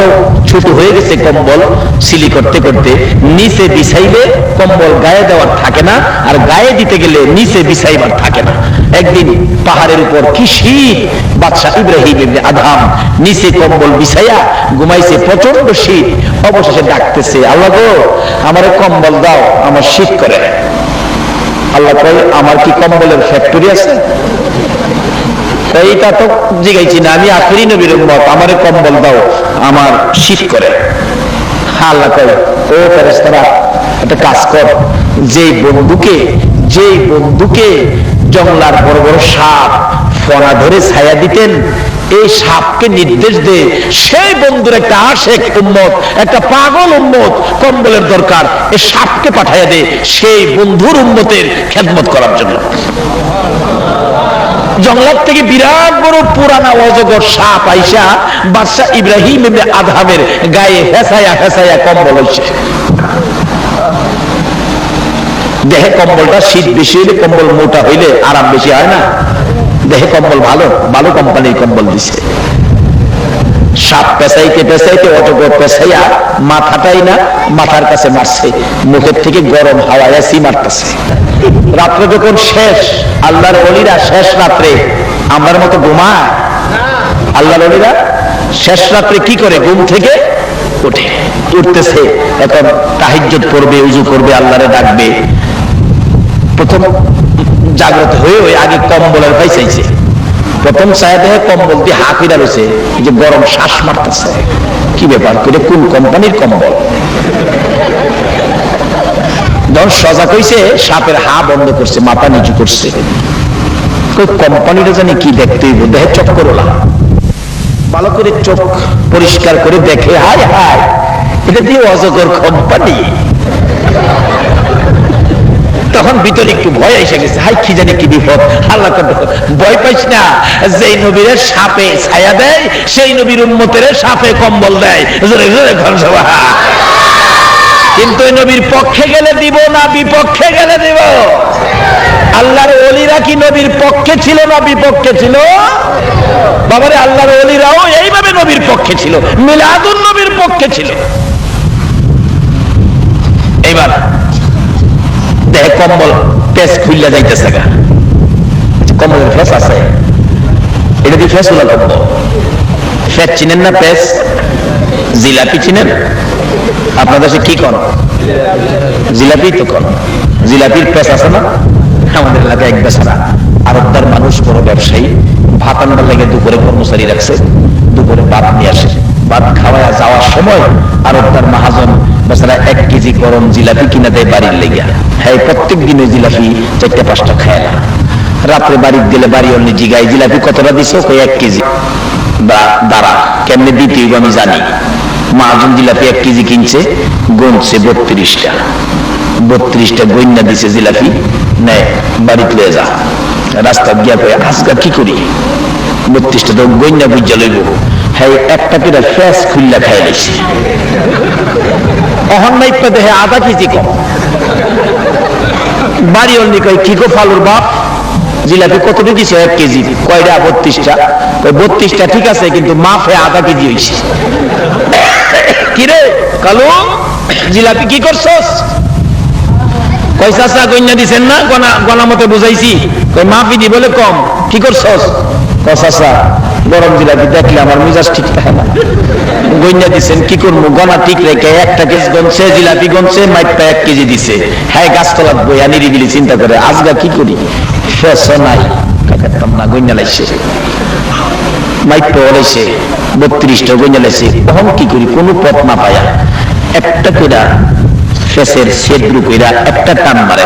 ছোট হয়ে গেছে, কম্বল সিলি করতে করতে নিচে বিছাইলে কম্বল গায়ে দেওয়ার থাকে না, আর গায়ে দিতে গেলে নিচে বিছাইবার থাকে না। একদিন পাহাড়ের উপর কি শীত, বাদশা ইব্রাহিম ইবনে আদহাম নিচে কম্বল বিছাইয়া ঘুমাইছে, প্রচন্ড শীত। অবশেষে ডাকতেছে, আল্লাহ গো আমারে কম্বল দাও, আমার শীত করে। আল্লাহ কয়, আমার কি কম্বলের ফ্যাক্টরি আছে? এইটা তো জিগাইছি না, আমি আখেরি নবীর উম্মত, আমারে কম্বল দাও, আমার শীত করে। আল্লাহ কয়, ও ফেরেশতারা একটা কাজ কর, যেই বন্ধুকে জঙ্গলার বড় বড় সাপ ফনা ধরে ছায়া দিতেন, এই সাপকে নির্দেশ দেয় সেই বন্ধুর একটা আশেক উম্মত, একটা পাগল উম্মত কম্বলের দরকার, এই সাপকে পাঠাইয়া দেয় সেই বন্ধুর উম্মতের খেদমত করার জন্য। জঙ্গলার থেকে বিরাট বড় পুরানা অজগর সাপ আইসা বাদশা ইব্রাহিম ইবনে আদহামের গায়ে হেসায়া হেসায়া কম্বল হইছে। দেহে কম্বলটা শীত বেশি হইলে, কম্বল মোটা হইলে আরাম বেশি হয় না। দেহে কম্বল ভালো ভালো কোম্পানির কম্বল দিছে। সাপ পেঁচাইতে পেঁচাইতে অজগর পেঁচাইয়া মাথাটাই না মাথার কাছে মারছে, মুখের থেকে গরম হাওয়া এসি মারতেছে। রাত্রে যখন শেষ, আল্লাহর ওলিরা শেষ রাত্রে আমার মতো ঘুমায়? আল্লাহর ওলিরা শেষ রাত্রে কি করে? ঘুম থেকে উঠে, উঠতেছে, এখন তাহাজ্জুদ পড়বে, উযু করবে, আল্লাহরে ডাকবে। প্রথম জাগ্রত হয়ে ওই আগে কম্বলের ভাই চাইছে, প্রথম ছায়া দেহে কম্বল দিয়ে হা কইরা রয়েছে, যে গরম শ্বাস মারতেছে। কি ব্যাপার, কোন কোম্পানির কম্বল? যখন সজাগ হইছে, সাপের হা বন্ধ করছে, মাথা নিচু করছে। কোম্পানিটা জানি কি দেখতে হইব, দেহে চক্কর ওলা, ভালো করে চোখ পরিষ্কার করে দেখে, হায় হায়, এটা দিয়ে অজগর কোম্পানি। তখন ভিতরে একটু ভয় এসে গেছে, হাই কি জানি কি বিপদ। আল্লাহ ভয় পাইস না, যেই নবীর সাপে ছায়া দেয় সেই নবীর উম্মতের সাপে কম্বল দেয়। জোরে জোরে ঘর সভা। কিন্তু ওই নবীর পক্ষে গেলে দিব না বিপক্ষে গেলে দিব? আল্লাহর ওলিরা কি নবীর পক্ষে ছিল না বিপক্ষে ছিল? বাবারে, আল্লাহর ওলিরাও এইভাবে নবীর পক্ষে ছিল, মিলাদুন নবীর পক্ষে ছিল। এইবার দেহে কম্বল পেস খুললা যাইতেছে, কম্বলের ফেস আছে, এটা কি ফেস হলো কম্বল? ফেস চিনেন না? পেস জিলাপি চিনেন? আপনাদের সে কি কন? জিলাপি তো কন। জিলাপির পেস আছে না? আমাদের এলাকায় এক বেচারা আরবদার মানুষ, বড় ব্যবসায়ী, ভাত আনবার লেগে দুপুরে কর্মচারী রাখছে, দুপুরে ভাত নিয়ে আসে। ভাত খাওয়া যাওয়ার সময় আরবদার মহাজন বেচারা 1 কেজি গরম জিলাপি কিনা দেয় বাড়ির লেগিয়া। হ্যাঁ, প্রত্যেক দিনে জিলাপি 4-5টা খায় না। রাত্রে বাড়ির দিলে বাড়ি অন্য জিগায়, জিলাপি কতটা দিছো? 1 কেজি। দাঁড়া, কেমনে দিতে আমি জানি। মহাজন জিলাপি 1 কেজি কিনছে, গুনছে 32টা। 32টা গইন্না দিছে জিলাপি, নেয় বাড়িতে লয়ে যা। রাস্তা গিয়া কয়ে, আজকা কি করি? 32টা তো গইন্না বুঝা লইব। হ্যাঁ, একটা করে ফ্যাস খুললা খাই লাইছে। অহন নাইপা দেহে আধা কেজি কম। বাড়ি অন্য কয়, কি গো ফালুর বাপ, জিলাপি কতটা দিছে? 1 কেজি। কয়টা? 32টা। 32টা ঠিক আছে, কিন্তু মাফে আধা কেজি হয়েছে। কিরে কালু, জিলাপি কি করছস? কয় চাচা গইন্না দিছেন না, গনা মতে বুঝাইছি। কয় মাফি দি বলে কম, কি করছস? কয় চাচা গরম জিলাপি দেখলে আমার মিজাজ ঠিক থাকে না। গইন্না দিছেন, কি করবো? গনা ঠিক রেখে 1টা কেজি গনছে, জিলাপি গনছে, মাইপটা 1 কেজি দিছে। হ্যাঁ, গাছতলা বইয়া নিরিবিলি চিন্তা করে, আজগা কি করি? ফেস নাই, কাকাতাম না, গইন্না লাইছে। মাইপটা ওলাইছে 32টা গইন্না লাইছে। তখন কি করি? কোনো পথ না পায়া একটা কইরা ফেসের সেদ্রু কইরা একটা টান মারে।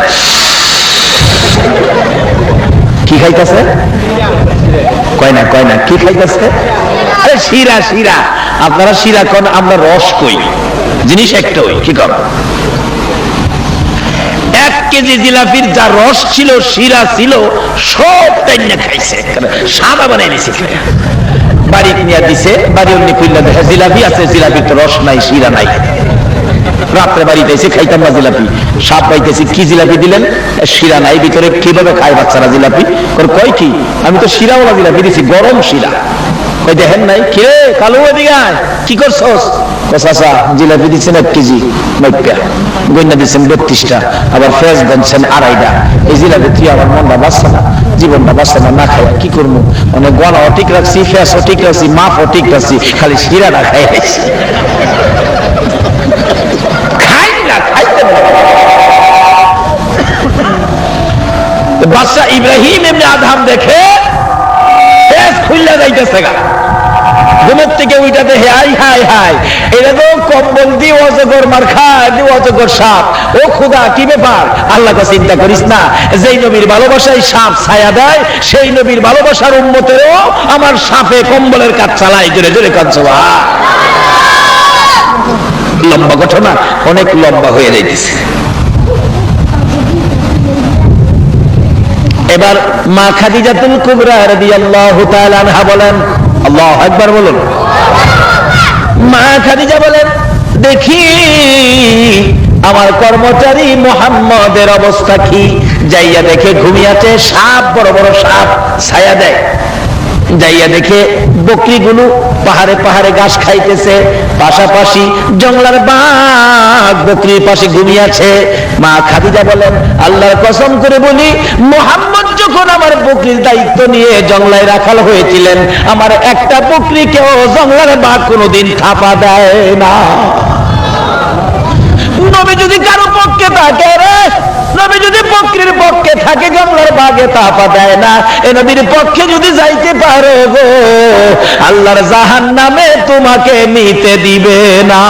কি খাইতেছে? কয় না কি খাইতেছে? আরে শিরা, শিরা। আপনারা শিরা কোন, আমরা রস কই। জিনিস একটা ওই, কি কর? 1 কেজি জিলাপির যা রস ছিল, শিরা ছিল, সব টাইনা খাইছে, সাদা বানাই দিছে। বাড়ি নিয়ে দিছে, বাড়ি অন্য খুললা দেখে জিলাপি আছে, জিলাপির তো রস নাই, শিরা নাই। রাত্রে বাড়িতে এসে খাইতাম না জিলাপি, সাপ পাইতেছি, কি জিলাপি দিলেন? শিরা নাই ভিতরে। কিভাবে খায় বাচ্চারা জিলাপি? কয় কি, আমি তো শিরাওয়ালা জিলাপি দিছি, গরম শিরা। কই দেখেন নাই? কে কালু, এদিকে আয়, কি করছস? চাচা জিলাপি দিচ্ছেন 1 কেজি, মাইপা গইন্না দিচ্ছেন 32টা, আবার ফেস গনছেন 2.5টা। এই জিলাপি তুই আমার মনটা বাঁচছে না, জীবনটা বাঁচছে না, না খাই কি করবো? মানে গলাও ঠিক রাখছি, ফেসও ঠিক রাখছি, মাপও ঠিক রাখছি, খালি শিরাটা খাই রাখছি। বাদশা ইব্রাহিম ইবনে আদহাম দেখে ফেস খুললা যাইতেছে গা। ঘুমের থেকে উইটাতে হাই হাই হাই, এটা তো কম্বল দিয়ে অজগর মার খায়, দিয়ে অজগর সাপ। ও খোদা, কি ব্যাপার? আল্লাহ কা চিন্তা করিস না, যেই নবীর ভালোবাসায় সাপ ছায়া দেয়, সেই নবীর ভালোবাসার উম্মতেরও আমার সাপে কম্বলের কাজ চালায়। জোরে জোরে কাজ চালা। লম্বা ঘটনা, অনেক লম্বা হয়ে যাইতেছে। এবার মা খাদিজাতুল কুবরা রাদিয়াল্লাহু তাআলা আনহা বলেন, আল্লাহু আকবার বলুন। মা খাদিজা বলেন, দেখি আমার কর্মচারী মুহাম্মদের অবস্থা কি। যাইয়া দেখে ঘুমিয়েছে, সাপ, বড় বড় সাপ ছায়া দেয়। যাইয়া দেখে বকরিগুলো পাহাড়ে পাহাড়ে ঘাস খাইতেছে, পাশাপাশি জংলার বাঘ বকরির পাশে ঘুমিয়েছে। মা খাদিজা বলেন, আল্লাহর কসম করে বলি, মুহাম্মদ যখন আমার বকরির দায়িত্ব নিয়ে জংলায় রাখাল হয়েছিলেন, আমার একটা বকরিকেও জংলার বাঘ কোনোদিন থাপা দেয় না। নবী যদি কারো পক্ষে থাকে রে, নবী যদি বকরির পক্ষে থাকে, জংলার বাঘে তাপা দেয় না। এ নবীর পক্ষে যদি যাইতে পারো গো, আল্লাহর জাহান্নামে তোমাকে নিতে দিবে না।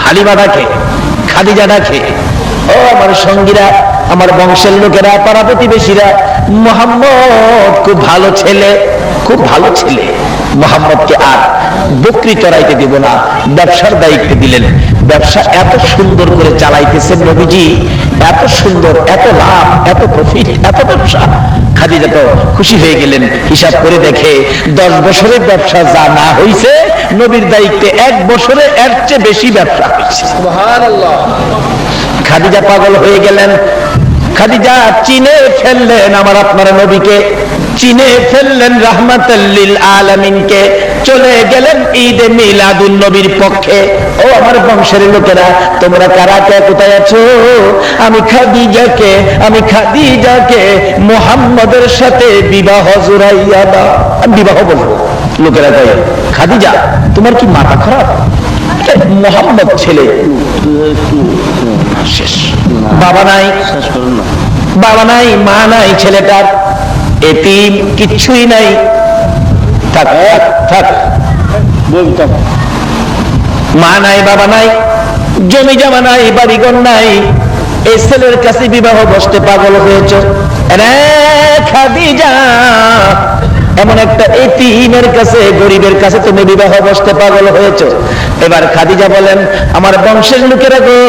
হালিমা ডাকে, খাদিজা ডাকে, ও আমার সঙ্গীরা, আমার বংশের লোকেরা, পাড়া প্রতিবেশীরা, মুহাম্মদ খুব ভালো ছেলে, খুব ভালো ছেলে। মুহাম্মদকে আর বকরি চড়াইতে দিব না, ব্যবসার দায়িত্ব দিলেন। ব্যবসা এত সুন্দর করে চালাইতেছেন নবীজি, এত সুন্দর, এত লাভ, এত প্রফিট, এত ব্যবসা। খাদিজা তো খুশি হয়ে গেলেন। হিসাব করে দেখে 10 বছরের ব্যবসা যা না হইছে, নবীর দায়িত্বে 1 বছরে এর চেয়ে বেশি ব্যবসা হয়েছে। সুবহানাল্লাহ। খাদিজা পাগল হয়ে গেলেন। খাদিজা চিনে ফেললেন আমার আপনার নবীকে, চিনে ফেললেন রাহমাতাল লিল আলামিনকে। চলে গেলেন ঈদে মিলাদুন নবীর পক্ষে। ও আমার বংশের লোকেরা, তোমরা কারা কে কোথায় আছো? আমি খাদিজাকে মুহাম্মদের সাথে বিবাহ জুড়াইয়া দাও। বিবাহ বলবো। লোকেরা কয়, খাদিজা তোমার কি মাথা খারাপ? মুহাম্মদ ছেলে, শেষ। বাবা নাই, বাবা নাই, মা নাই, ছেলেটার এতিম, কিচ্ছুই নাই। থাক থাক, বলতাম মা নাই, বাবা নাই, জমি জমা নাই, বাড়িঘর নাই, এই ছেলের কাছে বিবাহ বসতে পাগল হয়েছ রে খাদিজা। এমন একটা এতিমের কাছে, গরিবের কাছে তুমি বিবাহ বসতে পাগল হয়েছ। এবার খাদিজা বলেন, আমার বংশের লোকেরা গো,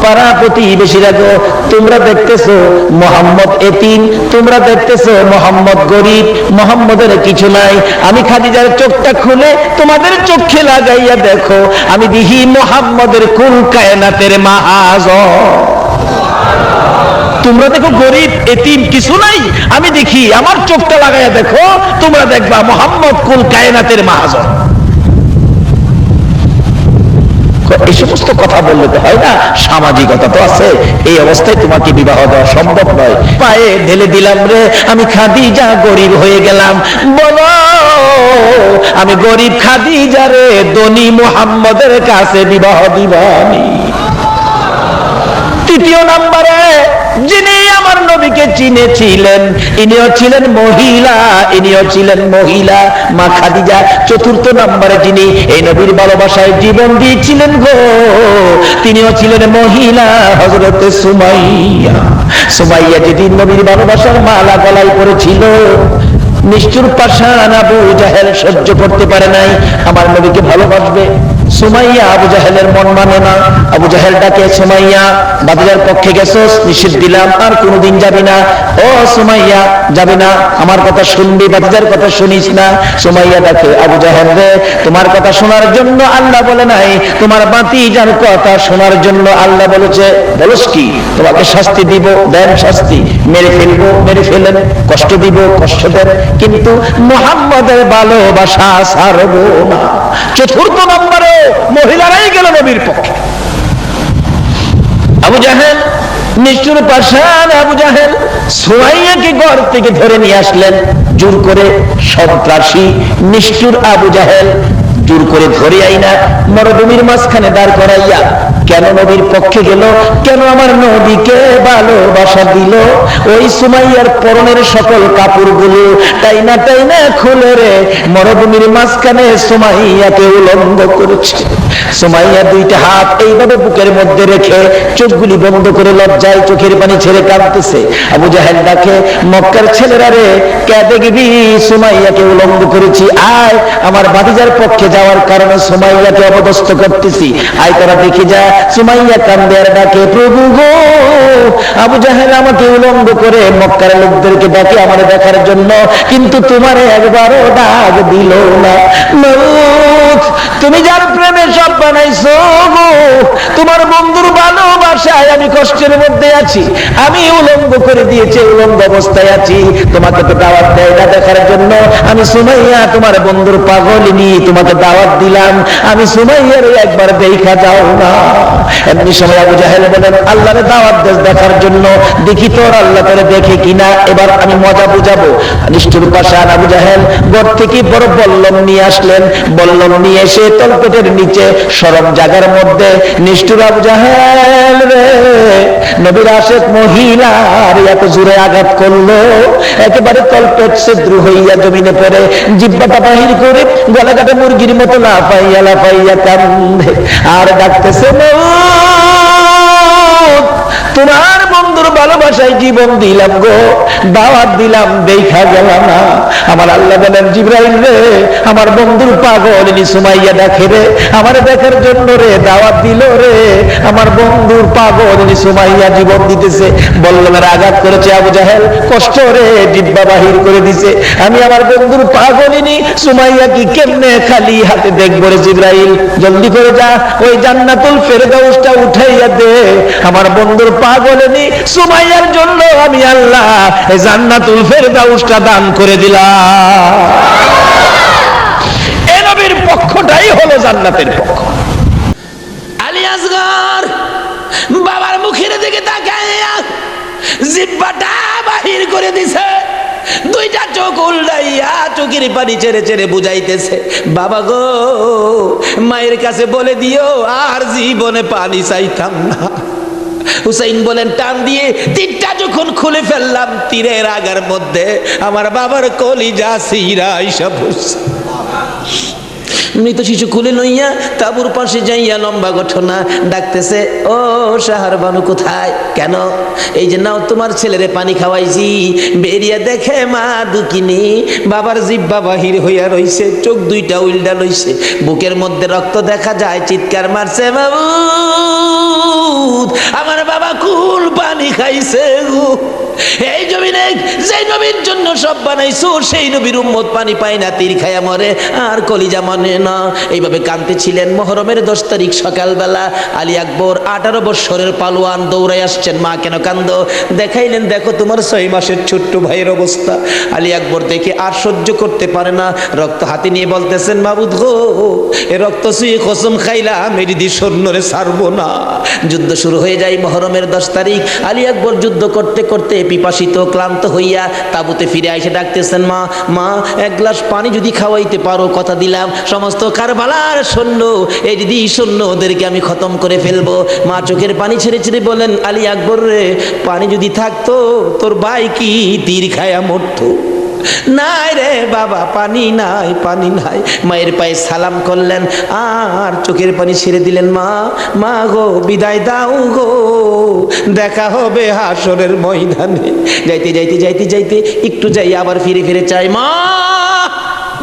পাড়া প্রতিবেশীরা গো, তোমরা দেখতেছো মুহাম্মদ এতিম, তোমরা দেখতেছো মুহাম্মদ গরিব, মুহাম্মদের কিছু নাই। আমি খাদিজার চোখটা খুলে তোমাদের চোখে লাগাইয়া দেখো, আমি দিহি মুহাম্মদের কুল কায়নাতের মাহাজন। তোমরা দেখো গরিব এতিম কিছু নাই, আমি দেখি, আমার চোখটা লাগাইয়া দেখো, তোমরা দেখবা মুহাম্মদ কুল কায়নাতের মাহাজন। এই সমস্ত কথা বললে তো হয় না, সামাজিকতা তো আছে। এই অবস্থায় তোমাকে বিবাহ দেওয়া সম্ভব নয়। পায়ে ঢেলে দিলাম রে, আমি খাদিজা গরিব হয়ে গেলাম। বলো, আমি গরিব খাদিজা রে ধনী মুহাম্মদের কাছে বিবাহ দিবানি। তৃতীয় নম্বরে যিনি আমার নবীকে চিনেছিলেন, ইনিও ছিলেন মহিলা, ইনিও ছিলেন মহিলা, মা খাদিজা। চতুর্থ নম্বরে যিনি এই নবীর ভালোবাসায় জীবন দিয়েছিলেন গো, তিনিও ছিলেন মহিলা, হযরতে সুমাইয়া। সুমাইয়া যেদিন নবীর ভালোবাসার মালা গলায় পড়েছিল, নিষ্ঠুর পাষাণ আবু জাহেল সহ্য করতে পারে নাই আমার নবীকে ভালোবাসবে। সুমাইয়া আবু জাহেলের মন মানে না। আবু জাহেল ডাকে, সুমাইয়া বাদলের পক্ষে গেছস, নিষেধ দিলাম, আর কোনোদিন যাবি না। ও সুমাইয়া, যাবি না, আমার কথা শুনবি, বাদলের কথা শুনিস না। সুমাইয়া ডাকে, আবু জাহেল রে, তোমার কথা শোনার জন্য আল্লাহ বলে নাই, তোমার ভাতিজার কথা শোনার জন্য আল্লাহ বলেছে। বলস কি? তোমাকে শাস্তি দিব, দেন শাস্তি, মেরে ফেলবো, মেরে ফেলেন, কষ্ট দিব, কষ্ট দেন, কিন্তু মুহাম্মদের ভালোবাসা ছাড়বো না। চতুর্থ নম্বরে মহিলারাই গেল নবীর পক্ষে। আবু জাহেল, নিষ্ঠুর পাষাণ আবু জাহেল সুমাইয়াকে ঘর থেকে ধরে নিয়ে আসলেন জোর করে। সন্ত্রাসী নিষ্ঠুর আবু জাহেল জোর করে ধরে আইনা মরুভূমির মাঝখানে দাঁড় করাইয়া কেন নবীর পক্ষে গেল, কেন আমার নবীকে ভালোবাসা দিল? ওই সুমাইয়ার পরনের সকল কাপড়গুলো টাইনা টাইনা খুলে রে মরুভূমির মাঝখানে সুমাইয়াকে উলঙ্গ করেছে। সুমাইয়া দুইটা হাত এইভাবে বুকের মধ্যে রেখে চোখগুলি বন্ধ করে লজ্জায় চোখের পানি ছেড়ে কাঁদতেছে। আবু জাহেল ডাকে, মক্কার ছেলেরা রে, কে দেখবি সুমাইয়াকে উলঙ্গ করেছি, আয় আমার ভাতিজার পক্ষে যাওয়ার কারণে সুমাইয়াকে অপদস্থ করতেছি, আয় তোরা দেখি যা। সুমাইয়া কান্দে আর ডাকে, প্রভু গো, আবু জাহেল আমাকে উলঙ্গ করে মক্কার লোকদেরকে ডাকে আমার দেখার জন্য, কিন্তু তোমারে একবারও ডাক দিল না। মাবুদ, তুমি যার প্রেমে সব বানাইছো গো, তোমার বন্ধুর ভালোবাসায় আমি কষ্টের মধ্যে আছি, আমি উলঙ্গ করে দিয়েছি, উলঙ্গ অবস্থায় আছি, তোমাকে তো দাওয়াত দেয় না দেখার জন্য। আমি সুমাইয়া তোমার বন্ধুর পাগলিনী, তোমাকে দাওয়াত দিলাম, আমি সুমাইয়ার একবার দেখা যাও না। এমনি সময় আবু জাহেল বলেন, আল্লাহরে দাওয়াত দেশ দেখার জন্য, দেখি তোর আল্লাহ করে দেখে কিনা, এবার আমি মজা বুঝাবো। নিষ্ঠুর পাশান আবু জাহেল ঘর থেকে বড় বল্লম নিয়ে আসলেন, বল্লম নিয়ে এসে তলপেটের নিচে সরম জায়গার মধ্যে নিষ্ঠুর আবু জাহেল রে নবীর আশেক মহিলার এত জোরে আঘাত করলো, একেবারে তলপেট ছিদ্র হইয়া জমিনে পড়ে জিহ্বাটা বাহির করে গলা কাটা মুরগির মতো লাফাইয়া লাফাইয়া কান্দে আর ডাকতেছে, তোমার বন্ধুর ভালোবাসায় জীবন দিলাম গো, দাওয়াত দিলাম, দেখা গেল না। আমার আল্লাহ বলেন, জিবরাইল রে, আমার বন্ধুর পাগলিনী সুমাইয়া দেখে রে, আমার দেখার জন্য রে দাওয়াত দিল রে, আমার বন্ধুর পাগলিনী সুমাইয়া জীবন দিতেছে। বল্লমের আঘাত করেছে আবু জাহেল, কষ্ট রে জিহ্বা বাহির করে দিছে, আমি আমার বন্ধুর পাগলিনী সুমাইয়া কি কেমনে খালি হাতে দেখবো রে? জিবরাইল জলদি করে যা, ওই জান্নাতুল ফেরদাউসটা উঠাইয়া দে, আমার বন্ধুর পাগলিনী সুমাইয়ার জন্য আমি আল্লাহ এই জান্নাতুল ফেরদাউসটা দান করে দিলাম। এই নবীর পক্ষটাই হলো জান্নাতের পক্ষ। আলী আসগর বাবার মুখের দিকে তাকাইয়া জিহ্বাটা বাহির করে দিছে, দুইটা চোখ উল্টাইয়া চোখের পানি ছেড়ে ছেড়ে বুঝাইতেছে, বাবা গো, মায়ের কাছে বলে দিও আর জীবনে পানি চাইতাম না। হুসাইন বলেন, টান দিয়ে তীরটা যখন খুলে ফেললাম, তীরের আগার মধ্যে আমার বাবার কলিজা সিরা এসব মৃত শিশু খুলে লইয়া তাবুর পাশে যাইয়া লম্বা ঘটনা ডাকতেছে, ও শাহর বানু কোথায়? কেন? এই যে নাও তোমার ছেলেরে পানি খাওয়াইছি, বেরিয়ে দেখে মা দুকিনি বাবার জিহ্বা বাহির হইয়া রইছে, চোখ দুইটা উল্টা লইছে, বুকের মধ্যে রক্ত দেখা যায়, চিৎকার মারছে, মাবুদ আমার বাবা কুল পানি খাইছে গো। এই জমিনে যে নবীর জন্য সব বানাইছো, সেই নবীর উম্মত পানি পায় না, তীর খায়া মরে আর কলিজা মানে না। এইভাবে কাঁদতেছিলেন। মুহররমের 10 তারিখ সকালবেলা আলী আকবর 18 বছরের পালোয়ান দৌড়াই আসছেন। মা কেন কান্দো? দেখাইলেন, দেখো তোমার 6 মাসের ছোট্ট ভাইয়ের অবস্থা। আলী আকবর দেখে আর সহ্য করতে পারে না, রক্ত হাতে নিয়ে বলতেছেন, মাবুদ গো, এ রক্ত ছুঁয়ে কসম খাইলাম এটি দিয়ে সৈন্যরে ছাড়বো না। যুদ্ধ শুরু হয়ে যায় মুহররমের 10 তারিখ। আলী আকবর যুদ্ধ করতে করতে পিপাসিত ক্লান্ত হইয়া তাবুতে ফিরে এসে ডাকতেছেন, মা মা, এক গ্লাস পানি যদি খাওয়াইতে পারো, কথা দিলাম সমস্ত কারবালার সৈন্য, এই যদি সৈন্য ওদেরকে আমি খতম করে ফেলবো। মা চোখের পানি ছেড়ে ছেড়ে বলেন, আলী আকবর রে, পানি যদি থাকতো তোর ভাই কি তীর খায়া মরতো? নাই রে বাবা, পানি নাই, পানি নাই। মায়ের পায়ে সালাম করলেন আর চোখের পানি ছেড়ে দিলেন। মা মা গো, বিদায় দাও গো, দেখা হবে হাসরের ময়দানে। যাইতে যাইতে যাইতে যাইতে একটু যাই, আবার ফিরে ফিরে চাই, মা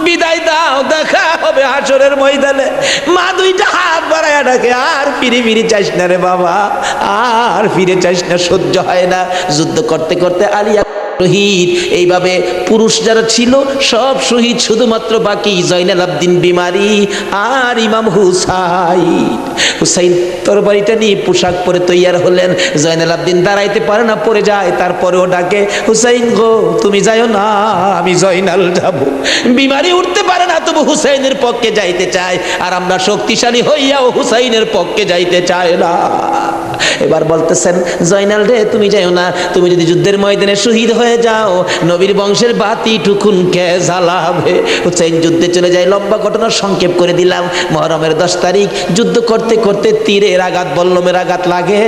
বিদায় দাও, দেখা হবে হাসরের ময়দানে। মা দুইটা হাত বাড়ায় ডাকে, আর ফিরে ফিরে চাইস না রে বাবা, আর ফিরে চাইস না, সহ্য হয় না। যুদ্ধ করতে করতে আলী শহীদ। এইভাবে পুরুষ যারা ছিল সব শহীদ, শুধুমাত্র বাকি জয়নাল আবদিন বিমারি আর ইমাম হুসাইন। হুসাইন তরবারিটা নিয়ে পোশাক পরে তৈয়ার হলেন। জয়নাল আবদিন দাঁড়াইতে পারে না, পড়ে যায়, তারপরেও ডাকে, হুসাইন গো তুমি যাইও না, আমি জয়নাল যাব। বিমারি উঠতে পারে না, তবু হুসাইনের পক্ষে যাইতে চায়, আর আমরা শক্তিশালী হইয়াও হুসাইনের পক্ষে যাইতে চায় না। এবার বলতেছেন, জয়নাল রে তুমি যাও না, তুমি যদি যুদ্ধের ময়দানে শহীদ হয়ে যাও নবীর বংশের বাতি টুকুন কে জ্বালাবে। হুসাইন যুদ্ধে চলে যায়। লম্বা ঘটনা সংক্ষেপ করে দিলাম। মুহররমের 10 তারিখ যুদ্ধ করতে করতে তীরের আঘাত বল্লমের আঘাত লাগে,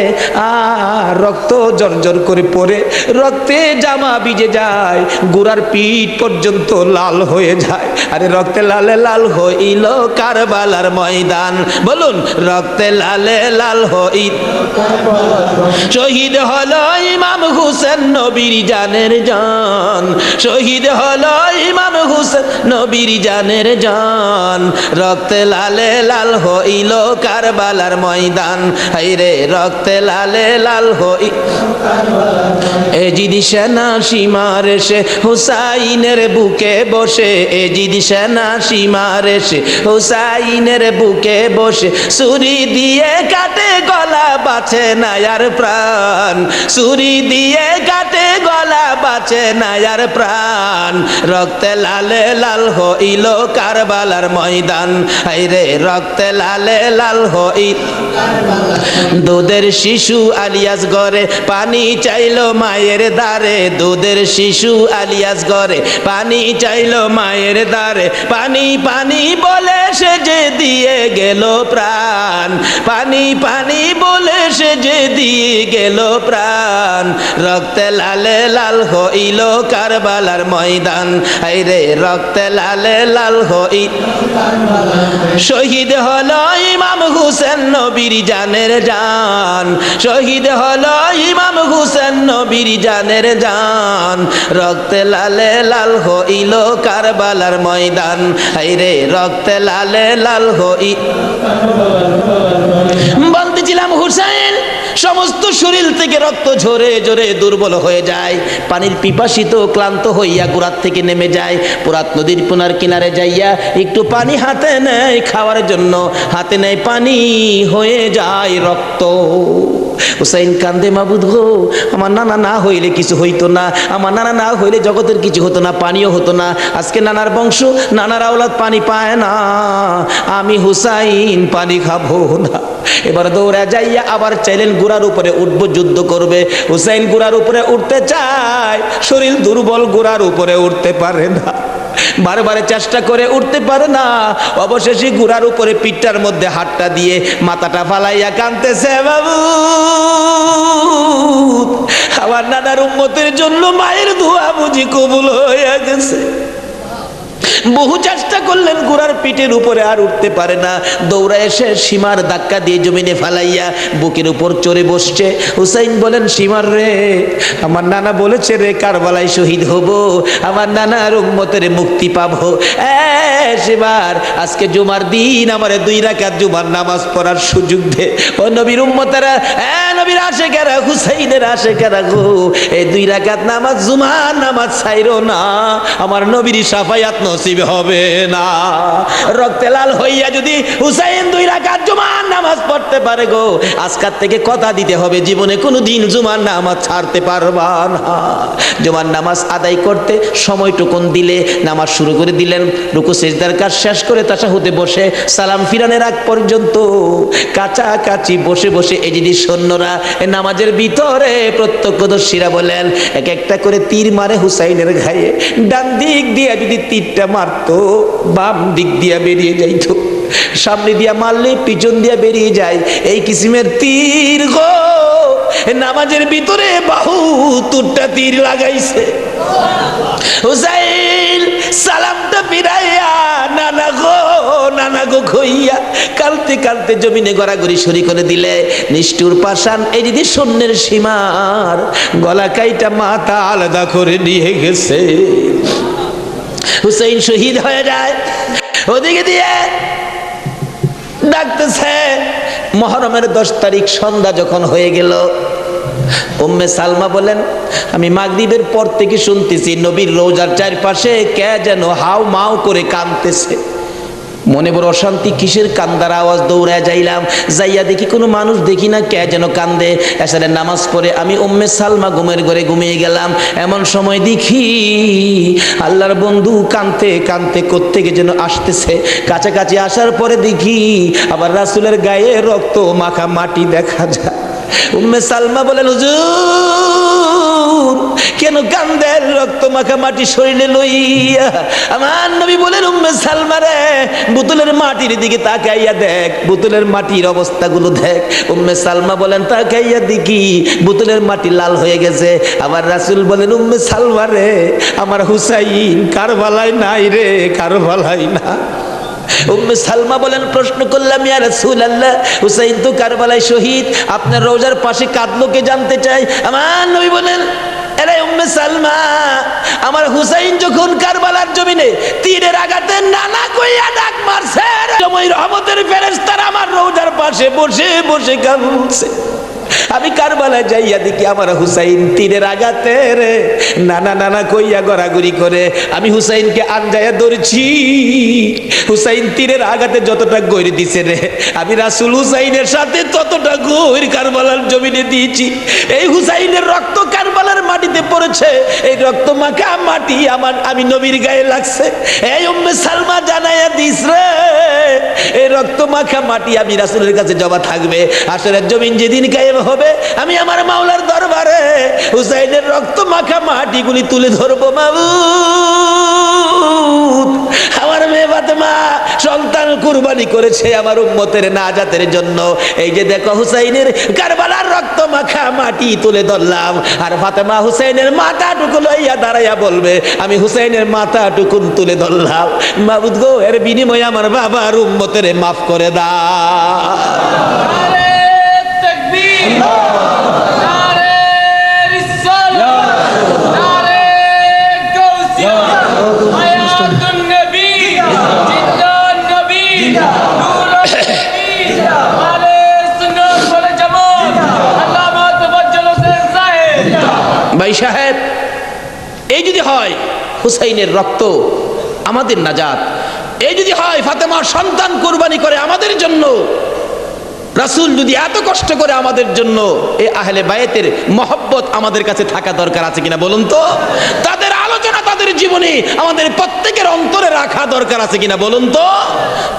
আর রক্ত জর্জর করে পড়ে, রক্তে জামা ভিজে যায়, গোড়ার পিঠ পর্যন্ত লাল হয়ে যায়। আরে রক্তে লালে লাল হইল কারবালার ময়দান। বলুন, রক্তে লালে লাল হইল, শহীদ হলো ইমাম হুসেন নবীর জানের জান, শহীদ হলো ইমাম হুসেন নবীর জানের জান। রক্তে লালে লাল হইল কারবালার ময়দান, হায়রে রক্তে লালে লাল হই। এজিদি সেনা সীমার এসে হুসাইনের বুকে বসে, এজিদি সেনা সীমার এসে হুসাইনের বুকে বসে, ছুরি দিয়ে কাটে গলা বাঁচে না আর প্রাণ, ছুরি দিয়ে কাটে গলা বাঁচে না আর প্রাণ। রক্তে লালে লাল হইল কারবালার ময়দান, হায়রে রক্তে লালে লাল হইল। দুধের শিশু আলিয়াস ঘরে পানি চাইলো মায়ের দ্বারে, দুধের শিশু আলিয়াস ঘরে পানি চাইলো মায়ের দ্বারে, পানি পানি বলে সে যে দিয়ে গেল প্রাণ, পানি পানি বলে সে যে দিয়ে গেল প্রাণ। রক্তে লালে লাল হইল কারবালার ময়দান, হায়রে রক্তে লালে লাল হইল। শহীদ হলো ইমাম হুসেন নবীর জানের জান, শহীদ হলো ইমাম হুসেন নবীর জানের জান। রক্তে লালে লাল হইল কারবালার ময়দান, হায়রে রক্তে লালে লাল হইল। বলতেছিলাম হুসাইন সমস্ত শরীর থেকে রক্ত ঝরে ঝরে দুর্বল হয়ে যায়, পানির পিপাসিত ক্লান্ত হইয়া গোড়ার থেকে নেমে যায়। পুরাত নদীর পুনার কিনারে যাইয়া একটু পানি হাতে নেয় খাওয়ার জন্য, হাতে নেয় পানি হয়ে যায় রক্ত। হুসাইন কান্দে, মাবুদ গো, আমার নানা না হইলে কিছু হইতো না, আমার নানা না হইলে জগতের কিছু হতো না, পানিও হতো না। আজকে নানার বংশ, নানার আওলাদ পানি পায় না, আমি হুসাইন পানি খাবো না। এবার দৌড়া যাইয়া আবার চাইলেন গোড়ার উপরে উঠবো, যুদ্ধ করবে। হুসাইন গোড়ার উপরে উঠতে চায়, শরীর দুর্বল, গোড়ার উপরে উঠতে পারে না, বারবার চেষ্টা করে উঠতে পারে না। অবশেষে গুড়ার উপরে পিঠটার মধ্যে হাতটা দিয়ে মাথাটা ফালাইয়া কাঁদতেছে, বাবু আমার নানার উম্মতের জন্য মায়ের দোয়া বুঝি কবুল হয়ে গেছে। বহু চেষ্টা করলেন, ঘোড়ার পিঠের উপরে আর উঠতে পারে না। দৌড়া এসে সীমার ধাক্কা দিয়ে জমিনে ফালাইয়া বুকের উপর চড়ে বসছে। হুসাইন বলেন, সীমার রে, আমার নানা বলেছে রে কারবালায় শহীদ হব, আমার নানার উম্মতের মুক্তি পাবো। সীমার, আজকে জুমার দিন আমার 2 রাকাত জুমার নামাজ পড়ার সুযোগ দে। ও নবীর উম্মতেরা, নবীর আশেকেরা, হুসাইনের আশেকেরা গো, এই 2 রাকাত নামাজ জুমার নামাজ ছাইরো না, আমার নবীর শাফায়াত নসিব হবে না। রক্তে লাল হইয়া যদি হুসাইন 2 রাকাত জুমার নামাজ পড়তে পারে গো, আজকাল থেকে কথা দিতে হবে জীবনে কোনোদিন জুমার নামাজ ছাড়তে পারবা না। জুমার নামাজ আদায় করতে সময়টুকুন দিলে নামাজ শুরু করে দিলেন। রুকু সিজদার কাজ শেষ করে তাশাহুদে বসে সালাম ফিরানের আগ পর্যন্ত কাছাকাছি বসে বসে এজিদি সৈন্যরা নামাজের ভিতরে প্রত্যক্ষদর্শীরা বলেন, এক একটা করে তীর মারে হুসাইনের গায়ে। ডান দিক দিয়ে যদি তীরটা মারতো, বাম দিক দিয়া বেরিয়ে যাইতো, সামনে দিয়া মারলে পিছন দিয়া বেরিয়ে যায়। এই কিসিমের তীর গো, নামাজের ভিতরে বাহু তুরটা তীর লাগাইছে। হুসাইন সালামটা ফিরাইয়া নানা গো কইয়া কালতে কালতে জমিনে গড়াগড়ি সরি করে দিলে। নিষ্ঠুর পাষাণ এই যদি সৈন্যের সীমার গলা কাইটা মাথা আলাদা করে নিয়ে গেছে। হুসাইন শহীদ হয়ে যায়। ওদিকে দিয়ে ডাকতেছে। মুহররমের 10 তারিখ সন্ধ্যা যখন হয়ে গেল, উম্মে সালমা বলেন, আমি মাগরিবের পর থেকে শুনতেছি নবীর রওজার চারপাশে কে যেন হাউ মাউ করে কাঁদতেছে। মনে বড় অশান্তি, কিসের কান্দার আওয়াজ। দৌড়ায় যাইলাম, যাইয়া দেখি কোনো মানুষ দেখি না, কে যেন কান্দে। এসারে নামাজ পড়ে আমি উম্মে সালমা ঘুমের ঘরে ঘুমিয়ে গেলাম। এমন সময় দেখি আল্লাহর বন্ধু কাঁদতে কাঁদতে কোত্থেকে যেন আসতেছে। কাছাকাছি আসার পরে দেখি আবার রাসূলের গায়ে রক্ত মাখা মাটি দেখা যায়। উম্মে সালমা বলেন, হুজুর কেন কান্দেন রক্ত মাখা মাটি শরীরে লইয়া? আমার নবী বলেন, উম্মে সালমা রে, বোতলের মাটির দিকে তাকাইয়া দেখ, বোতলের মাটির অবস্থাগুলো দেখ। উম্মে সালমা বলেন, তাকাইয়া দেখি বোতলের মাটি লাল হয়ে গেছে। আবার রাসূল বলেন, উম্মে সালমা রে, আমার হুসাইন কারবালায় নাই রে, কারবালায় না। উম্মে সালমা বলেন, প্রশ্ন করলাম, ইয়া রাসূলুল্লাহ, হুসাইন তো কারবালায় শহীদ, আপনার রওজার পাশে কাঁদলো কে জানতে চাই। আমার নবী বলেন, আরে উম্মে সালমা, আমার হুসাইন যখন কারবালার জমিনে তীরের আঘাতে নানা কইয়া ডাক মারছে, সময় রহমতের ফেরেশতারা আমার রওজার পাশে বসে বসে কাঁদছে। আমি কারবালায় যাইয়া দেখি আমার হুসাইন তীরের আঘাতে রে নানা নানা কইয়া গড়াগড়ি করে। আমি হুসাইনকে আনজায়া ধরছি, হুসাইন তীরের আঘাতে যতটা গইরে দিছে রে, আমি রাসূল হুসাইনের সাথে ততটা গইর কারবালার জমিনে দিয়েছি। এই হুসাইনের রক্ত কারবালার মাটিতে পড়েছে, এই রক্ত মাখা মাটি আমি নবীর গায়ে লাগছে। এই উম্মে সালমা জানাইয়া দিস রে, এই রক্ত মাখা মাটি আমি রাসূলের কাছে জমা থাকবে। আসরের জমিন যেদিন কায়েম হবে, আমি আমার মাওলার দরবারে হুসাইনের রক্ত মাখা মাটিগুলি তুলে ধরবো। মাবুদ, আমার মেয়ে ফাতেমা সন্তান কুরবানি করেছে আমার উম্মতের নাজাতের জন্য। এই যে দেখো হুসাইনের কারবালার রক্ত মাখা মাটি তুলে ধরলাম, আর ফাতেমা হুসাইনের মাথাটুকু লইয়া দাঁড়াইয়া বলবে, আমি হুসাইনের মাথাটুকু তুলে ধরলাম। মাবুদ গো, এর বিনিময়ে আমার বাবার উম্মতের মাফ করে দাও। ভাই সাহেব, এই যদি হয় হুসাইনের রক্ত আমাদের নাজাত, এই যদি হয় ফাতেমার সন্তান কুরবানি করে আমাদের জন্য, রাসূল যদি এত কষ্ট করে আমাদের জন্য, এই আহলে বায়েতের মহব্বত আমাদের কাছে থাকা দরকার আছে কিনা বলুন তো? তাদের আলোচনা তাদের জীবনে আমাদের প্রত্যেকের অন্তরে রাখা দরকার আছে কিনা বলুন তো?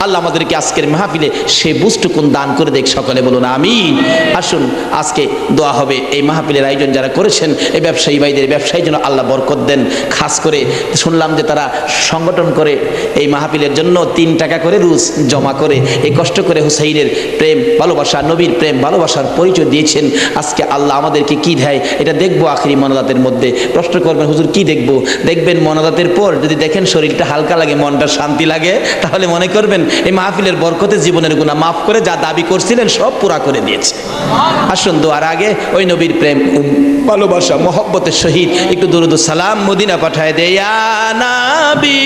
আল্লাহ আমাদেরকে আজকের মাহফিলে সে বুঝটুকুন দান করে দেখ, সকলে বলুন আমিন। আসুন আজকে দোয়া হবে। এই মাহফিলের আয়োজন যারা করেছেন, এই ব্যবসায়ী ভাইদের ব্যবসায়ী যেন আল্লাহ বরকত দেন। খাস করে শুনলাম যে তারা সংগঠন করে এই মাহফিলের জন্য 3 টাকা করে রোজ জমা করে এই কষ্ট করে হুসাইনের প্রেম ভালোবাসা, নবীর প্রেম ভালোবাসার পরিচয় দিয়েছেন। আজকে আল্লাহ আমাদেরকে কি দেয় এটা দেখবো আখিরি মোনাজাতের মধ্যে। প্রশ্ন করবেন, হুজুর কি দেখবো? দেখবেন মোনাজাতের পর যদি দেখেন শরীরটা হালকা লাগে, মনটা শান্তি লাগে, তাহলে মনে করবেন এই মাহফিলের বরকতে জীবনের গুনাহ মাফ করে যা দাবি করছিলেন সব পুরা করে দিয়েছে। আসুন দোয়ার আগে ওই নবীর প্রেম ভালোবাসা মহব্বতের সহিত একটু দুরুদ সালাম মদিনা পাঠায় দে। ইয়া নবী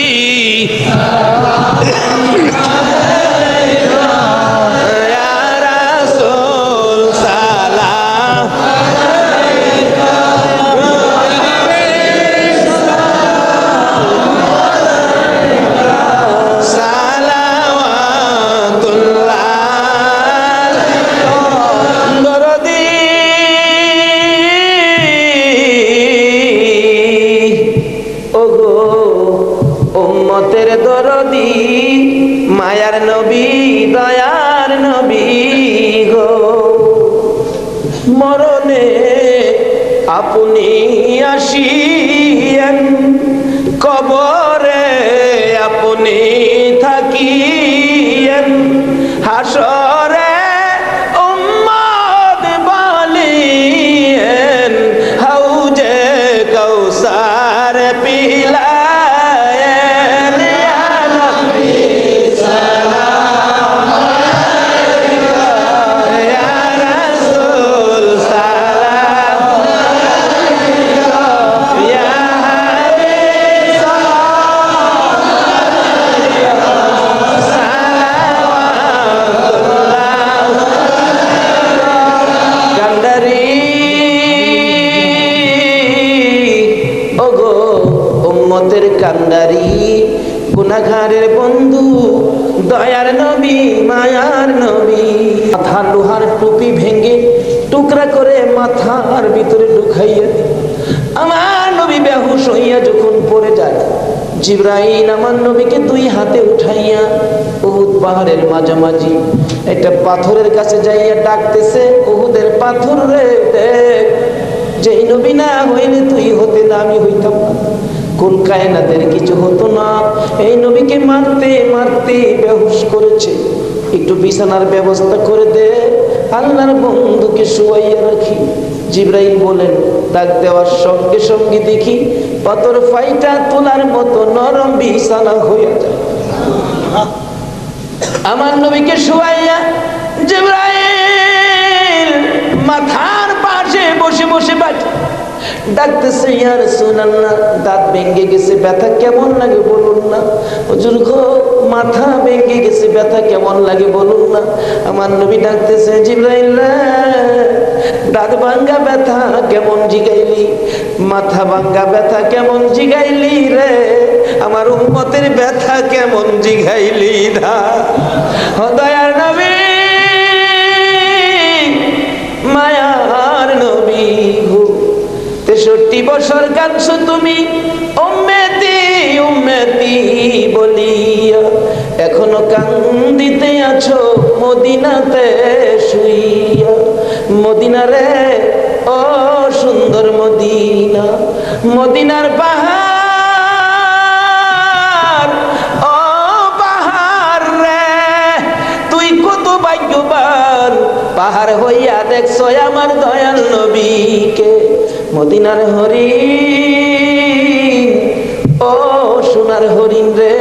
দরদি মায়ার নবী দয়ার নবী গো, মরণে আপনি আসিয়েন, কবরে আপনি থাকিয়েন, হাসরে উম্মত বলিয়েন, হাউজে কাউসার পিলা কান্ডারি গুনাহগারের বন্ধু দয়ার নবী মায়ার নবী। মাথার লোহার টুপি ভেঙে টুকরা করে মাথার ভিতরে ঢুকাইয়া আমার নবী বেহুশ হইয়া যখন পড়ে যায়, জিবরাইল আমার নবীকে দুই হাতে উঠাইয়া উহুদ পাহাড়ের মাঝামাঝি একটা পাথরের কাছে যাইয়া ডাকতেছে, উহুদের পাথর রে দেখ, যেই নবী না হইলে তুই হতে না, আমি হইতাম না, কোন কায়নাতের কিছু হতো না। এই নবীকে মারতে মারতে বেহুশ করেছে, একটু বিছানার ব্যবস্থা করে দে, আল্লাহর বন্ধুকে শুয়াইয়া রাখি। জিবরাইল বলেন, ডাক দেওয়ার সঙ্গে সঙ্গে দেখি পাথর ফাইটা তোলার মতো নরম বিছানা হইয়া যায়। আমার নবীকে শুয়াইয়া জিবরাইল মাথার পাশে বসে বসে ডাকতেছে, ইয়া রাসূলুল্লাহ, দাঁত ভেঙে গেছে, ব্যথা কেমন লাগে বলুন না। হুজুর গো, মাথা ভেঙে গেছে, ব্যথা কেমন লাগে বলুন না। আমার নবী ডাকতেছে, জিবরাইল দাঁত ভাঙ্গা ব্যথা কেমন জিগাইলি, মাথা ভাঙ্গা ব্যথা কেমন জিগাইলি রে, আমার উম্মতের ব্যথা কেমন জিগাইলি না। ও দয়ার নবী, মায়ার নবী গো, 63 বছর কাঁদছো তুমি উম্মতি উম্মতি বলিয়া, এখনো কান্দিতে আছো মদিনাতে শুইয়া। মদিনা রে ও সুন্দর মদিনা, মদিনার পাহাড়, ও পাহাড় রে, তুই কত ভাগ্যবান, পাহাড় হইয়া দেখছো আমার দয়াল নবীকে। মদিনার হরিণ, ও সোনার হরিণ রে,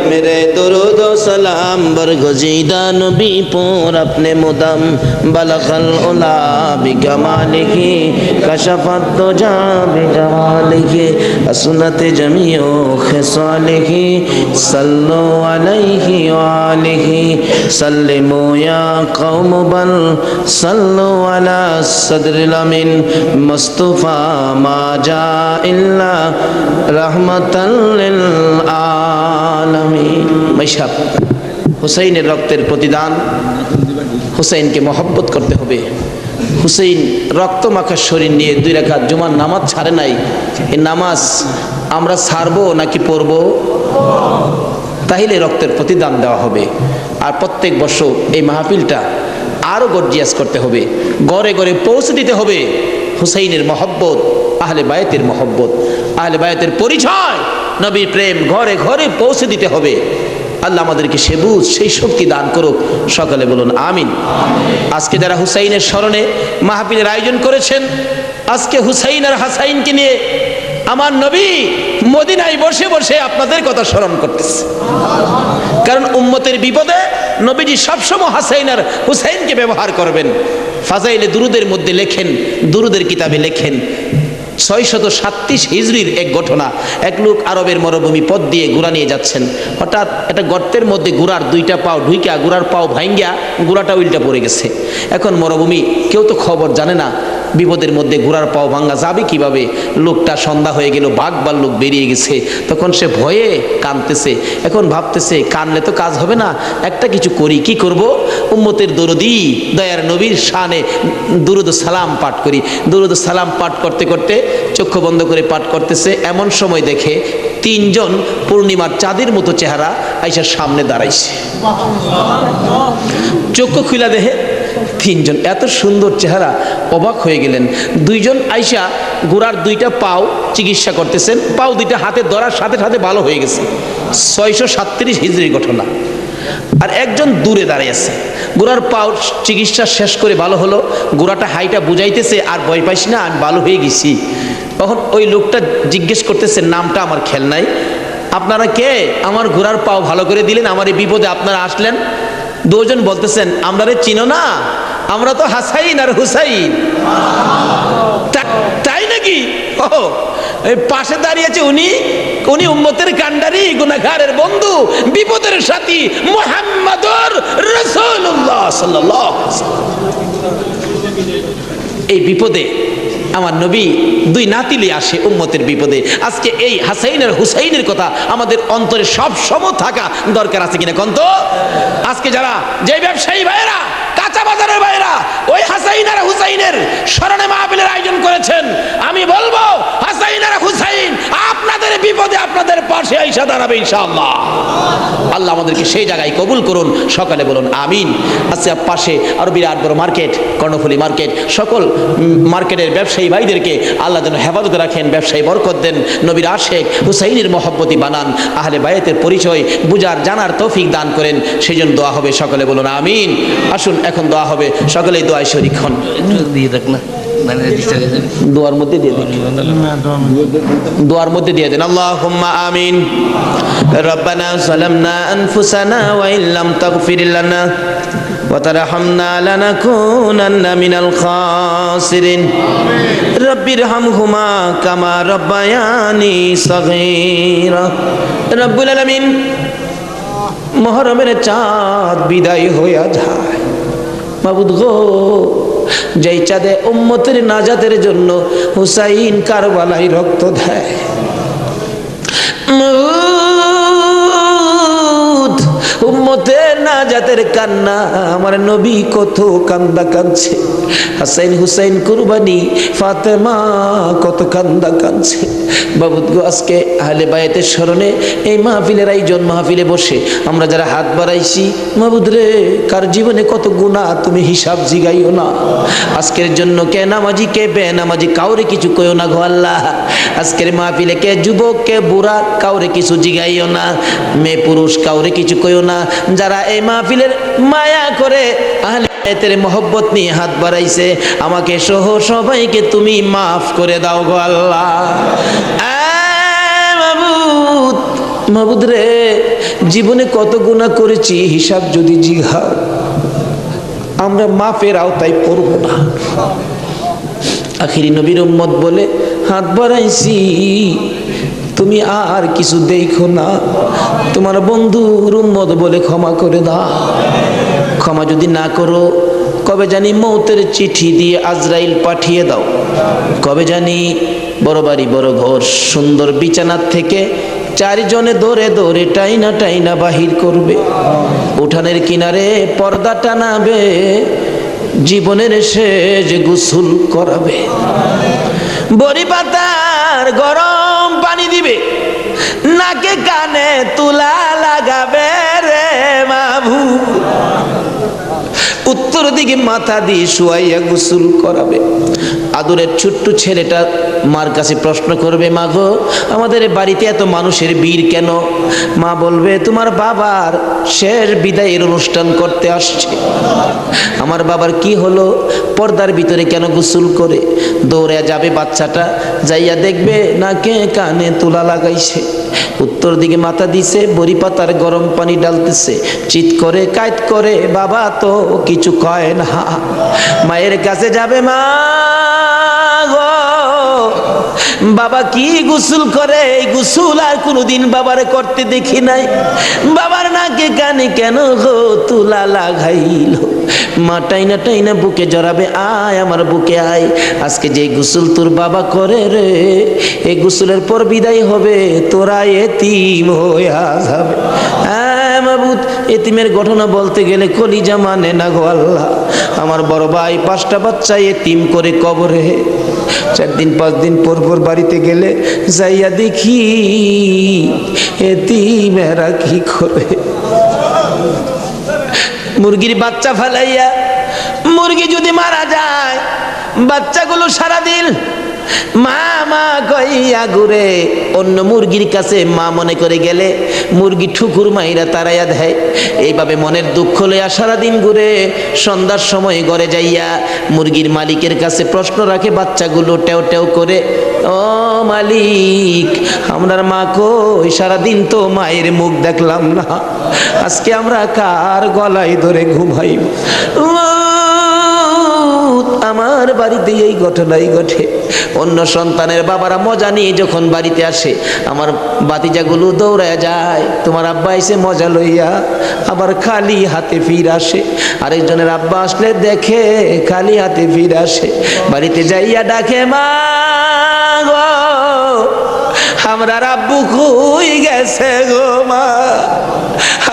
मेरे दुरूद सलाम बरगुज़ीदा नबी पर अपने मुदम बलगल उला बिकमालिही कशफत दुजा बिजमालिही असनत जमीओ खिसालिही सल्लु अलैहि वालिही सल्लिमु या कौम बल सल्लु अला सदरिल अमीन मुस्तफा मा जा इल्ला रहमतल लिल आलमीन। মাইশাব, হুসাইনের রক্তের প্রতিদান, হুসাইনকে মহব্বত করতে হবে। হুসাইন রক্ত মাখা শরীর নিয়ে 2 রাকাত জুমার নামাজ ছাড়ে নাই। এই নামাজ আমরা ছাড়বো নাকি পড়বো? তাহলে রক্তের প্রতিদান দেওয়া হবে। আর প্রত্যেক বছর এই মাহফিলটা আরো গর্জিয়াস করতে হবে, ঘরে ঘরে পৌঁছে দিতে হবে হুসাইনের মহব্বত, আহলে বায়তের মহব্বত, আহলে বায়তের পরিচয়, নবীর প্রেম ঘরে ঘরে পৌঁছে দিতে হবে। আল্লাহ আমাদেরকে সে বুঝ, সেই শক্তি দান করুক। সকালে বলুন আমিন। আজকে যারা হুসাইনের স্মরণে মাহফিলের আয়োজন করেছেন, আজকে হুসাইন আর হাসাইনকে নিয়ে আমার নবী মদিনায় বসে বসে আপনাদের কথা স্মরণ করতেছে। কারণ উম্মতের বিপদে নবীজি সবসময় হাসাইন আর হুসাইনকে ব্যবহার করবেন। ফাজাইলে দুরুদের মধ্যে লেখেন, দুরুদের কিতাবে লেখেন 637 হিজরির এক ঘটনা। এক লোক আরবের মরুভূমি পথ দিয়ে ঘোড়া নিয়ে যাচ্ছেন, হঠাৎ একটা গর্তের মধ্যে ঘোড়ার 2টা পাও ঢুইকা ঘোড়ার পাও ভাঙ্গিয়া ঘোড়াটা উল্টা পড়ে গেছে। এখন মরুভূমি, কেউ তো খবর জানে না, বিপদের মধ্যে ঘোড়ার পাও ভাঙ্গা যাবে কিভাবে। লোকটা সন্ধ্যা হয়ে গেল, বাঘ ভাল্লুক বেরিয়ে গেছে। তখন সে ভয়ে কাঁদতেছে। এখন ভাবতেছে কানলে তো কাজ হবে না, একটা কিছু করি। কি করব? উম্মতের দরদি দয়ার নবীর শানে দুরুদ সালাম পাঠ করি। দুরুদ সালাম পাঠ করতে করতে চক্ষু বন্ধ করে পাঠ করতেছে। এমন সময় দেখে 3 জন পূর্ণিমার চাঁদের মতো চেহারা আইসা সামনে দাঁড়াইছে। চক্ষু খুলা দেখে 3 জন এত সুন্দর চেহারা, অবাক হয়ে গেলেন। 2 জন আইসা ঘোড়ার 2টা পাও চিকিৎসা করতেছেন, পাও 2টা হাতে ধরার সাথে সাথে ভালো হয়ে গেছে। 637 হিজরির ঘটনা। আর একজন দূরে দাঁড়িয়ে আছে, ঘোড়ার পাও চিকিৎসা শেষ করে ভালো হলো, ঘোড়াটা হাইটা বুঝাইতেছে আর ভয় পাইস না, আমি ভালো হয়ে গেছি। তখন ওই লোকটা জিজ্ঞেস করতেছে, নামটা আমার খেয়াল নাই, আপনারা কে? আমার ঘোড়ার পাও ভালো করে দিলেন, আমার এই বিপদে আপনারা আসলেন। 2 জন বলতেছেন, আমরা রে চিনো না, আমরা তো হাসাইন আর হুসাইন। তাই নাকি? ও এই পাশে দাঁড়িয়েছে উনি উম্মতের কান্ডারি, গুনাহগারের বন্ধু, বিপদের সাথী মুহাম্মদুর রাসূলুল্লাহ সাল্লাল্লাহু আলাইহি ওয়াসাল্লাম। এই বিপদে আমার নবী দুই নাতিলে আসে উম্মতের বিপদে। আজকে এই হাসাইন আর হুসাইনের কথা আমাদের অন্তরে সব সময় থাকা দরকার আছে কিনা কন্ত? আজকে যারা যে ব্যবসায়ী ভাইয়েরা, কাঁচা বাজারের ভাইয়েরা ওই হাসাইন আর হুসাইনের স্মরণে মাহফিলের আয়োজন করেছেন, আমি বলবো হাসাইন আর হুসাইন আপনাদের বিপদে আপনাদের পাশে আইসা দাঁড়াবে ইনশাআল্লাহ। আল্লাহ আমাদেরকে সেই জায়গায় কবুল করুন, সকালে বলুন আমিন। আজকে পাশে আরো বিরাট বড় মার্কেট, কর্ণফুলী মার্কেট, সকল মার্কেটের ব্যবসায়ী ভাইদেরকে আল্লাহ যেন হেফাজতে রাখেন, ব্যবসায়ী বরকত দেন, নবীর আশেক হুসাইনের মহব্বতী বানান, আহলে বায়াতের পরিচয় বুঝার জানার তৌফিক দান করেন, সেই জন্য দোয়া হবে, সকলে বলুন আমিন। আসুন এখন দোয়া হবে, সকলেই দোয়ায় শরীক হন। দোয়ার মধ্যে দিয়ে দেন, দোয়ার মধ্যে দিয়ে দেন। আল্লাহুম্মা আমিন। রব্বানা যালামনা আনফুসানা ওয়া ইল্লাম তাগফির লানা ওয়া তারহামনা লানাকুনান্না মিনাল খাসিরিন। রব্বিরহামহুমা কামা রব্বায়ানি সগীরা। রব্বুল আলামিন, মুহররমের চাঁদ বিদায় হইয়া যায়, মাবুদ গো, যেই চাঁদে উম্মতের নাজাতের জন্য হুসাইন কারবালায় রক্ত দেয়, উম্মতের নাজাতের কান্না আমার নবী কত কান্দা কাঁদছে, হাসাইন হুসাইন কুরবানি ফাতেমা কত কান্দা কাঁদছে। বাবুদ গো, আজকে আহলে বায়াতের স্মরণে এই মাহফিলের আয়োজন, মাহফিলে বসে আমরা যারা হাত বাড়াইছি, মাবুদ রে, কার জীবনে কত গুনাহ তুমি হিসাব জিগাইও না। আজকের জন্য কে নামাজি কে বেনামাজি কাউরে কিছু কইও না গো আল্লাহ। আজকের মাহফিলে কে যুবক কে বুড়া কাউরে কিছু জিগাইও না, মেয়ে পুরুষ কাউরে কিছু কইও না। যারা এই মাহফিলের মায়া করে আহলে বায়াতের মহব্বত নিয়ে হাত বাড়াইছে, আমাকে সহ সবাইকে তুমি মাফ করে দাও গো আল্লাহ। মাবুদ, মাবুদ রে, জীবনে কত গুনাহ করেছি, হিসাব যদি জিগাও আমরা মাফের আওতায় পড়ব না। আখিরি নবীর উম্মত বলে হাত বাড়াইছি, তুমি আর কিছু দেখো না, তোমার বন্ধুর উম্মত বলে ক্ষমা করে দাও। ক্ষমা যদি না করো, কবে জানি মৌতের চিঠি দিয়ে আজরাইল পাঠিয়ে দাও, কবে জানি বড় বাড়ি বড় ঘর সুন্দর বিছানার থেকে চারজনে দৌড়ে দৌড়ে টাইনা টাইনা বাহির করবে, উঠানের কিনারে পর্দা টানাবে, জীবনের শেষ গোসল করাবে, বড়ি পাতার গরম পানি দিবে, নাকে কানে তুলা লাগাবে রে মাবু, উত্তর দিকে মাথা দিয়ে শুয়াইয়া গোসল করাবে। আদরের ছোট্ট ছেলেটা মার কাছে প্রশ্ন করবে, মা গো, আমাদের বাড়িতে এত মানুষের ভিড় কেন? মা বলবে, তোমার বাবার শেষ বিদায়ের অনুষ্ঠান করতে আসছে। আমার বাবার কি হলো? পর্দার ভিতরে কেন গোসল করে? দৌড়ে যাবে বাচ্চাটা, যাইয়া দেখবে নাকে কানে তুলা লাগাইছে, উত্তর দিকে মাথা দিছে, বড়ি পাতার গরম পানি ডালতেছে, চিৎ করে কাইত করে, বাবা তো কিছু কয় না। মায়ের কাছে যাবে, মা গো, বাবা কি গোসল করে? এই গোসল আর কোনোদিন বাবারে করতে দেখি নাই, বাবার নাকে কানে কেন গো তুলা লাগাইল? মা টাইনা টাইনা বুকে জড়াবে, আয় আমার বুকে আয়, আজকে যে গোসল তোর বাবা করে রে, এই গোসলের পর বিদায় হবে, তোরা এতিম হইয়া যাবে। মাবুদ, এতিমের ঘটনা বলতে গেলে কলিজা মানে না গো আল্লাহ। আমার বড় ভাই 5টা বাচ্চা এতিম করে কবরে, 4 দিন 5 দিন পর পর বাড়িতে গেলে যাইয়া দেখি এতিমেরা কি করে। মুরগির বাচ্চা ফেলাইয়া, মুরগি যদি মারা যায়, বাচ্চাগুলো সারাদিন মা মা কইয়া ঘুরে, অন্য মুরগির কাছে মা মনে করে গেলে মুরগি ঠুকুর মাইরা তারাইয়া দেয়। এইভাবে মনের দুঃখ লইয়া সারাদিন ঘুরে, সন্ধ্যার সময় ঘরে যাইয়া মুরগির মালিকের কাছে প্রশ্ন রাখে বাচ্চাগুলো টেও টেও করে, ও মালিক, আমরার মা কই? সারাদিন তো মায়ের মুখ দেখলাম না, আজকে আমরা কার গলায় ধরে ঘুমাইব? আমার বাড়িতে এই ঘটনাই ঘটে। অন্য সন্তানের বাবারা মজা নিয়ে যখন বাড়িতে আসে, আমার বাতিজাগুলো দৌড়ায় যায়, তোমার আব্বা এসে মজা লইয়া, আবার খালি হাতে ফিরে আসে। আরেকজনের আব্বা আসলে দেখে খালি হাতে ফিরে আসে, বাড়িতে যাইয়া ডাকে, মা গো আমরা আব্বু কই গেছে গো মা,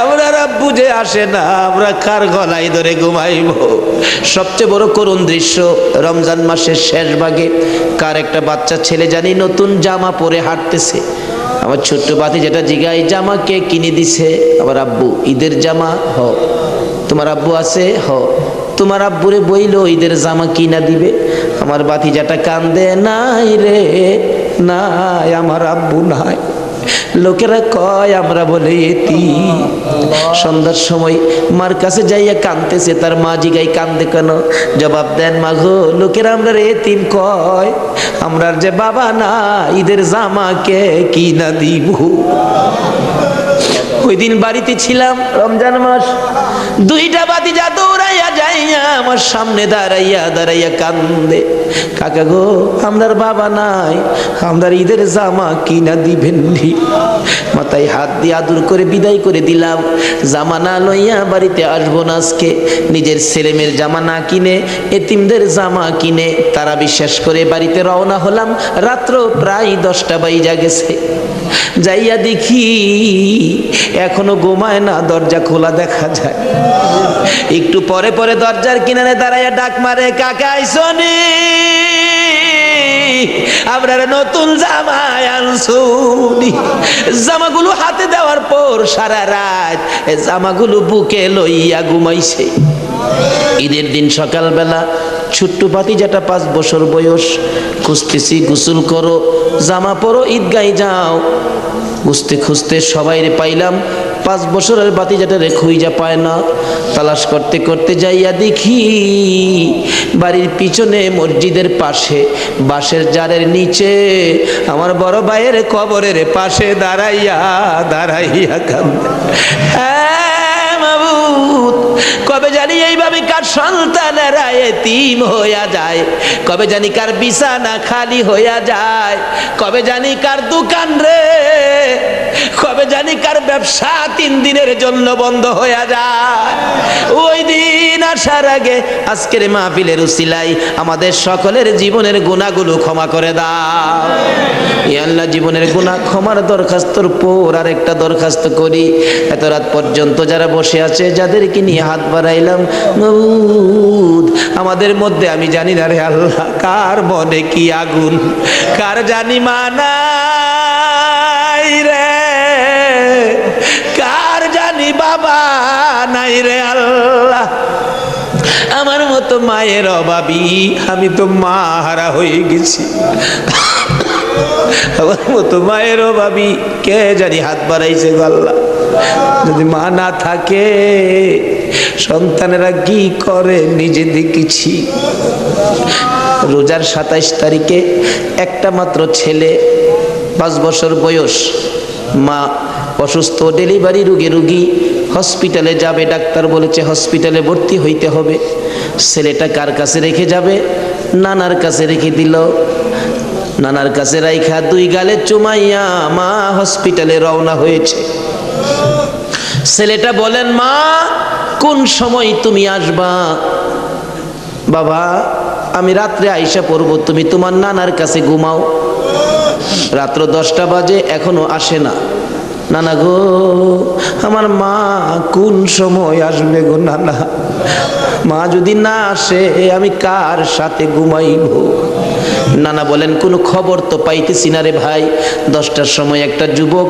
আমরা আব্বু যে আসে না, আমরা কার গলায় ধরে ঘুমাইব। সবচেয়ে বড় করুণ দৃশ্য, রমজান মাসের শেষ ভাগে কার একটা বাচ্চা ছেলে জানি নতুন জামা পরে হাঁটতেছে। আমার ছোট্ট বাতি যেটা জিগাই, জামা কে কিনে দিছে? আমার আব্বু। ঈদের জামা? হ। তোমার আব্বু আছে? হ। তোমার আব্বুরে বইলো ঈদের জামা কিনা দিবে। আমার বাতিজাটা কান্দে, নাই রে নাই, আমার আব্বু নাই। লোকেরা কয় আমরা বলে এতিম। সন্ধ্যার সময় মার কাছে যাইয়া কাঁদতেছে, তার মা জিগাই কান্দে কেন? জবাব দেন, মা গো লোকেরা আমরা এতিম কয়, আমরার যে বাবা না, ঈদের জামা কে কিনা দিব। ওই দিন বাড়িতে ছিলাম, রমজান মাস, দুইটা বাতিজা দৌড়াইয়া যাইয়া আমার সামনে দাঁড়াইয়া দাঁড়াইয়া কান্দে, কাকা গো আমরার বাবা নাই, আমরার ঈদের জামা কিনা দিবেন নি। মাথায় হাত দিয়ে আদর করে বিদায় করে দিলাম, জামা না লইয়া বাড়িতে আসবো না আজকে। নিজের ছেলেমেয়ের জামা না কিনে এতিমদের জামা কিনে তারা বিশ্বাস করে বাড়িতে রওনা হলাম। রাত্র প্রায় 10টা বাইজা গেছে। যাইয়া দেখি এখনো ঘুমায় না, দরজা খোলা দেখা যায়। একটু পরে পরে দরজার কিনারে দাঁড়াইয়া ডাক মারে, কাকা আইসনি, আপনারা নতুন জামা আনছুনি। জামাগুলো হাতে দেওয়ার পর সারা রাত জামাগুলো বুকে লইয়া ঘুমাইছে। ঈদের দিন সকালবেলা ছোট্ট ভাতিজাটা 5 বছর বয়স, খুঁজতেছি, গোসল করো, জামা পরো, ঈদগায় যাও। খুঁজতে খুঁজতে সবাইরে পাইলাম, 5 বছরের ভাতিজাটারে খুঁজা পায় না। তালাশ করতে করতে যাইয়া দেখি বাড়ির পিছনে মসজিদের পাশে বাঁশের জারের নিচে আমার বড় ভাইয়ের কবরের পাশে দাঁড়াইয়া দাঁড়াইয়া কান্দে। কবে জানি এইভাবে কার সন্তানেরা এতিম হইয়া যায়, কবে জানি কার বিছানা খালি হইয়া যায়, কবে জানি কার দোকান রে, কবে জানি কার ব্যবসা 3 দিনের জন্য বন্ধ হইয়া যায়। ওই দিন আসার আগে আজকের মাহফিলের উসিলায় আমাদের সকলের জীবনের গুনাহগুলো ক্ষমা করে দাও। ইয়া আল্লাহ, জীবনের গুনাহ ক্ষমার দরখাস্তর পর আরেকটা দরখাস্ত করি, এত রাত পর্যন্ত যারা বসে আছে, যাদেরকে নিয়ে হাত বাড়াইলাম, মাবুদ আমাদের মধ্যে আমি জানি না রে আল্লাহ, কার মনে কি আগুন, কার জানি মানাই রে, কার জানি বাবা নাই রে আল্লাহ। আমার মতো মায়ের অভাবী, আমি তো মা হারা হয়ে গেছি। আমার মতো মায়ের অভাবী কে জানি হাত বাড়াইছে গো আল্লাহ। যদি মা না থাকে সন্তানেরা কি করে নিজে দেখেছি। রোজার 27 তারিখে একটা মাত্র ছেলে, 5 বছর বয়স, মা অসুস্থ, ডেলিভারি রোগী, হসপিটালে যাবে, ডাক্তার বলেছে হসপিটালে ভর্তি হইতে হবে। ছেলেটা কার কাছে রেখে যাবে? নানার কাছে রেখে দিল। নানার কাছে রাইখা 2 গালে চুমাইয়া মা হসপিটালে রওনা হয়েছে। ছেলেটা বলেন, মা কোন সময় তুমি আসবা? বাবা আমি রাত্রে আইসা পড়বো, তুমি তোমার নানার কাছে ঘুমাও। রাত্র 10টা বাজে, এখনো আসে না। নানা গো, আমার মা কোন সময় আসবে গো নানা? মা যদি না আসে আমি কার সাথে ঘুমাইব? নানা বলেন, কোনো খবর তো পাইতেছি না রে ভাই। 10টার সময় একটা যুবক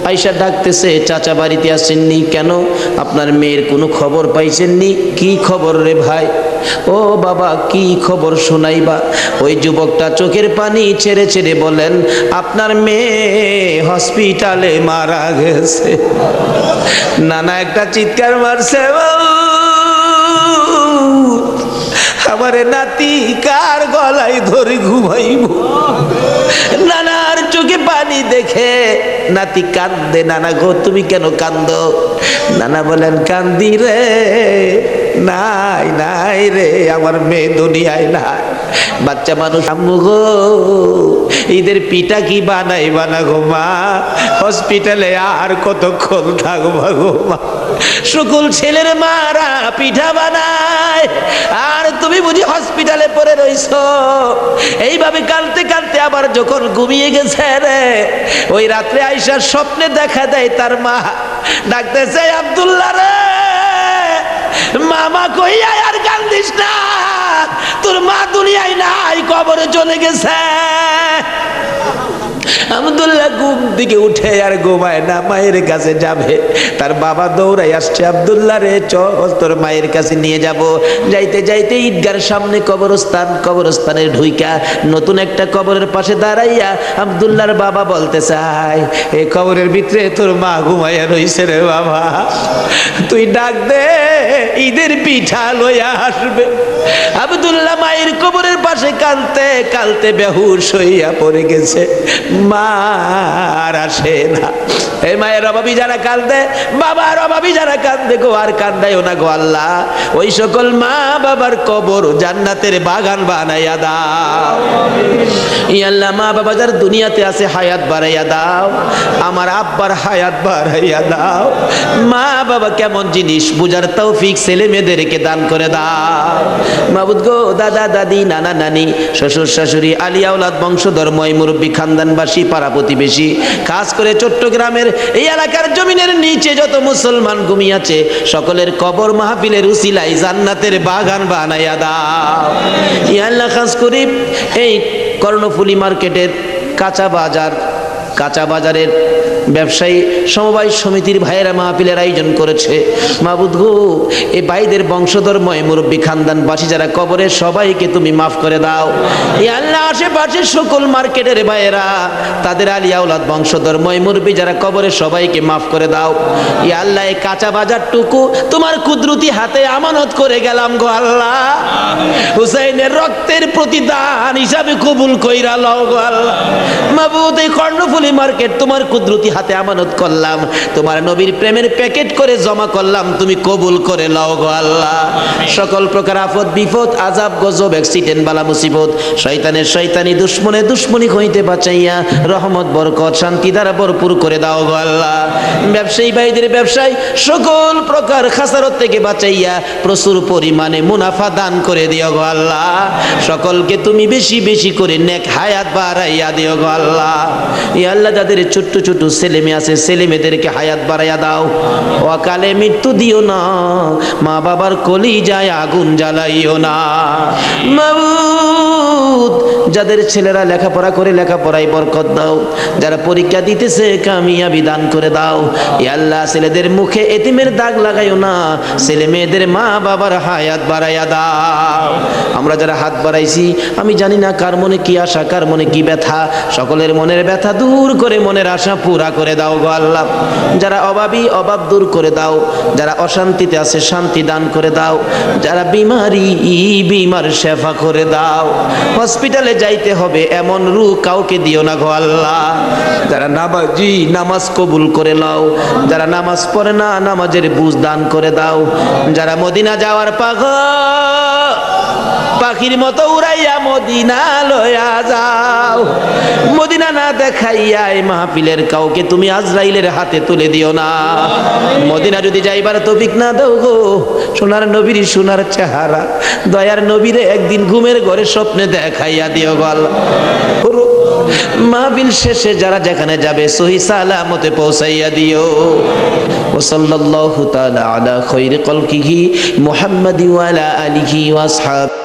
আইসা ডাকতেছে, চাচা বাড়িতে আসেননি কেন? আপনার মেয়ের কোনো খবর পাইছেননি? কি খবর রে ভাই? ও বাবা কি খবর শোনাইবা? ওই যুবকটা চোখের পানি ছেড়ে ছেড়ে বলেন, আপনার মেয়ে হসপিটালে মারা গেছে। নানা একটা চিৎকার মারছে, আমারে নাতি কার গলায় ধরে ঘুমাইব? নানার চোখে পানি দেখে নাতি কান্দে। নানা গো তুমি কেন কান্দো? নানা বলেন, কান্দি রে নাই নাই রে, আমার মেয়ে দুনিয়ায় নাই। বাচ্চা মানুষ, আম্মু গো ঈদের পিঠা কি বানাই বানা গো মা, হসপিটালে আর কতক্ষণ থাকবো গো মা। সকল ছেলের মারা পিঠা বানায় আর তুমি বুঝি হসপিটালে পড়ে রইছো। এইভাবে কাঁদতে কাঁদতে আবার যখন ঘুমিয়ে গেছে রে, ওই রাত্রে আইসা স্বপ্নে দেখা দেয় তার মা ডাকতেছে, আব্দুল্লাহ রে মামা কইয়া আর কান্দিস না, তোর মা দুনিয়ায় নাই, কবরে চলে গেছে। আব্দুল্লাহ ঘুম থেকে উঠে আর ঘুমায় না, মায়ের কাছে যাবে। তার বাবা দৌড়াই আসছে, আব্দুল্লাহ রে চল তোর মায়ের কাছে নিয়ে যাব। যাইতে যাইতে ঈদগার সামনে কবরস্থান, কবরস্থানের ঢুইকা নতুন একটা কবরের পাশে দাঁড়াইয়া আব্দুল্লাহর বাবা বলতে চায়, এই কবরের ভিতরে তোর মা ঘুমাইয়া রইছে রে বাবা, তুই ডাক দে ঈদের পিঠা লইয়া আসবে। আব্দুল্লাহ মায়ের কবরের পাশে কাঁদতে কাঁদতে বেহুশ হইয়া পড়ে গেছে, মা আর আসে না। এই মায়ের অভাবী যারা কাঁদে, বাবার অভাবী যারা কাঁদে গো, আর কান্দাইও না গো আল্লাহ, ওই সকল মা বাবার কবর জান্নাতের বাগান বানাইয়া দাও। ই আল্লাহ, মা বাবা যারা দুনিয়াতে আছে হায়াত বাড়াইয়া দাও, আমার আব্বার হায়াত বাড়াইয়া দাও। মা বাবা কেমন জিনিস বুঝার তৌফিক ছেলে মেয়েদেরকে দান করে দাও। মাবুদ গো, দাদা দাদি নানা নানি শ্বশুর শাশুড়ি আলিয়া আওলাদ বংশধর ময় মুরব্বী খানদানবাসী পাড়া প্রতিবেশী, খাস করে চট্টগ্রামের এই এলাকার জমিনের নিচে যত মুসলমান ঘুমিয়ে আছে, সকলের কবর মাহফিলের উসিলায় জান্নাতের বাগান বানাইয়া দাও। ইয়া আল্লাহ, খাস করে এই কর্ণফুলী মার্কেটের কাঁচা বাজারের ব্যবসায়ী সমবায় সমিতির ভাইয়েরা মাহফিলের আয়োজন করেছে। মাবুদ গো, এই ভাইদের বংশধর্ময় মুরব্বী খানদানবাসী যারা কবরে, সবাইকে তুমি মাফ করে দাও। এই আল্লাহ, আশেপাশের সকল মার্কেটের ভাইয়েরা তাদের আলিয়া আওলাদ বংশধর্ময় মুরব্বী যারা কবরে, সবাইকে মাফ করে দাও। এই আল্লাহ, এই কাঁচা বাজারটুকু তোমার কুদরতি হাতে আমানত করে গেলাম গো আল্লাহ, হুসাইনের রক্তের প্রতিদান হিসাবে কবুল কইরা লও গো আল্লাহ। মাবুদ, এই কর্ণফুলী মার্কেট তোমার কুদরতি হাতে আমানত করলাম, তোমার নবীর প্রেমের প্যাকেট করে জমা করলাম, তুমি কবুল করে লও গো আল্লাহ। সকল প্রকার আফত বিপদ আযাব গজব অ্যাক্সিডেন্ট বালা মুসিবত শয়তানের শয়তানি দুশ্মনী হইতে বাঁচাইয়া রহমত বরকত শান্তি দ্বারা ভরপুর করে দাও গো আল্লাহ। ব্যবসায়ী ভাইদের ব্যবসায় সকল প্রকার খাসারত থেকে বাঁচাইয়া প্রচুর পরিমাণে মুনাফা দান করে দিও গো আল্লাহ। সকলকে তুমি বেশি বেশি করে নেক হায়াত বাড়াইয়া দিও গো আল্লাহ। ইয়া আল্লাহ, যাদের ছোট্ট ছোট ছেলে মেয়ে আছে, ছেলে মেয়েদেরকে হায়াত বাড়াইয়া দাও, অকালে মৃত্যু দিও না, মা বাবার কলিজায় আগুন জ্বালাইও না। মাবুদ, যাদের ছেলেরা লেখাপড়া করে লেখাপড়ায় বরকত দাও, যারা পরীক্ষা দিতেছে কামিয়াবি দান করে দাও। ইয়া আল্লাহ, ছেলেদের মুখে এতিমের দাগ লাগাইও না, ছেলে মেয়েদের মা বাবার হায়াত বাড়াইয়া দাও। আমরা যারা হাত বাড়াইছি, আমি জানি না কার মনে কি আশা, কার মনে কি ব্যথা, সকলের মনের ব্যথা দূর করে মনের আশা পুরা করে দাও গো আল্লাহ। যারা অভাবী, অভাব দূর করে দাও, যারা অশান্তিতে আছে শান্তি দান করে দাও, যারা বিমার শেফা করে দাও। হসপিটালে যাইতে হবে এমন রূহ কাউকে দিও না গো আল্লাহ। যারা নামাজি, নামাজ কবুল করে নাও, যারা নামাজ পড়ে না, নামাজের বুঝ দান করে দাও। যারা মদিনা যাওয়ার পাখির মতো উড়াইয়া মদিনা লয়া যাও, মদিনা না দেখাইয়া এই মাহফিলের কাউকে তুমি আজরাইলের হাতে তুলে দিও না। মদিনা যদি যাইবার তৌফিক না দাও গো, সোনার নবীর সোনার চেহারা দয়ার নবীরে একদিন ঘুমের ঘরে স্বপ্নে দেখাইয়া দিও গো আল্লাহ। মাহফিল শেষে যারা যেখানে যাবে সহি সালামতে পৌঁছাইয়া দিও। ও সাল্লাল্লাহু তাআলা আলা খায়রি খালকিহি মুহাম্মাদি ওয়া আলা আলিহি ওয়া আসহাবিহি।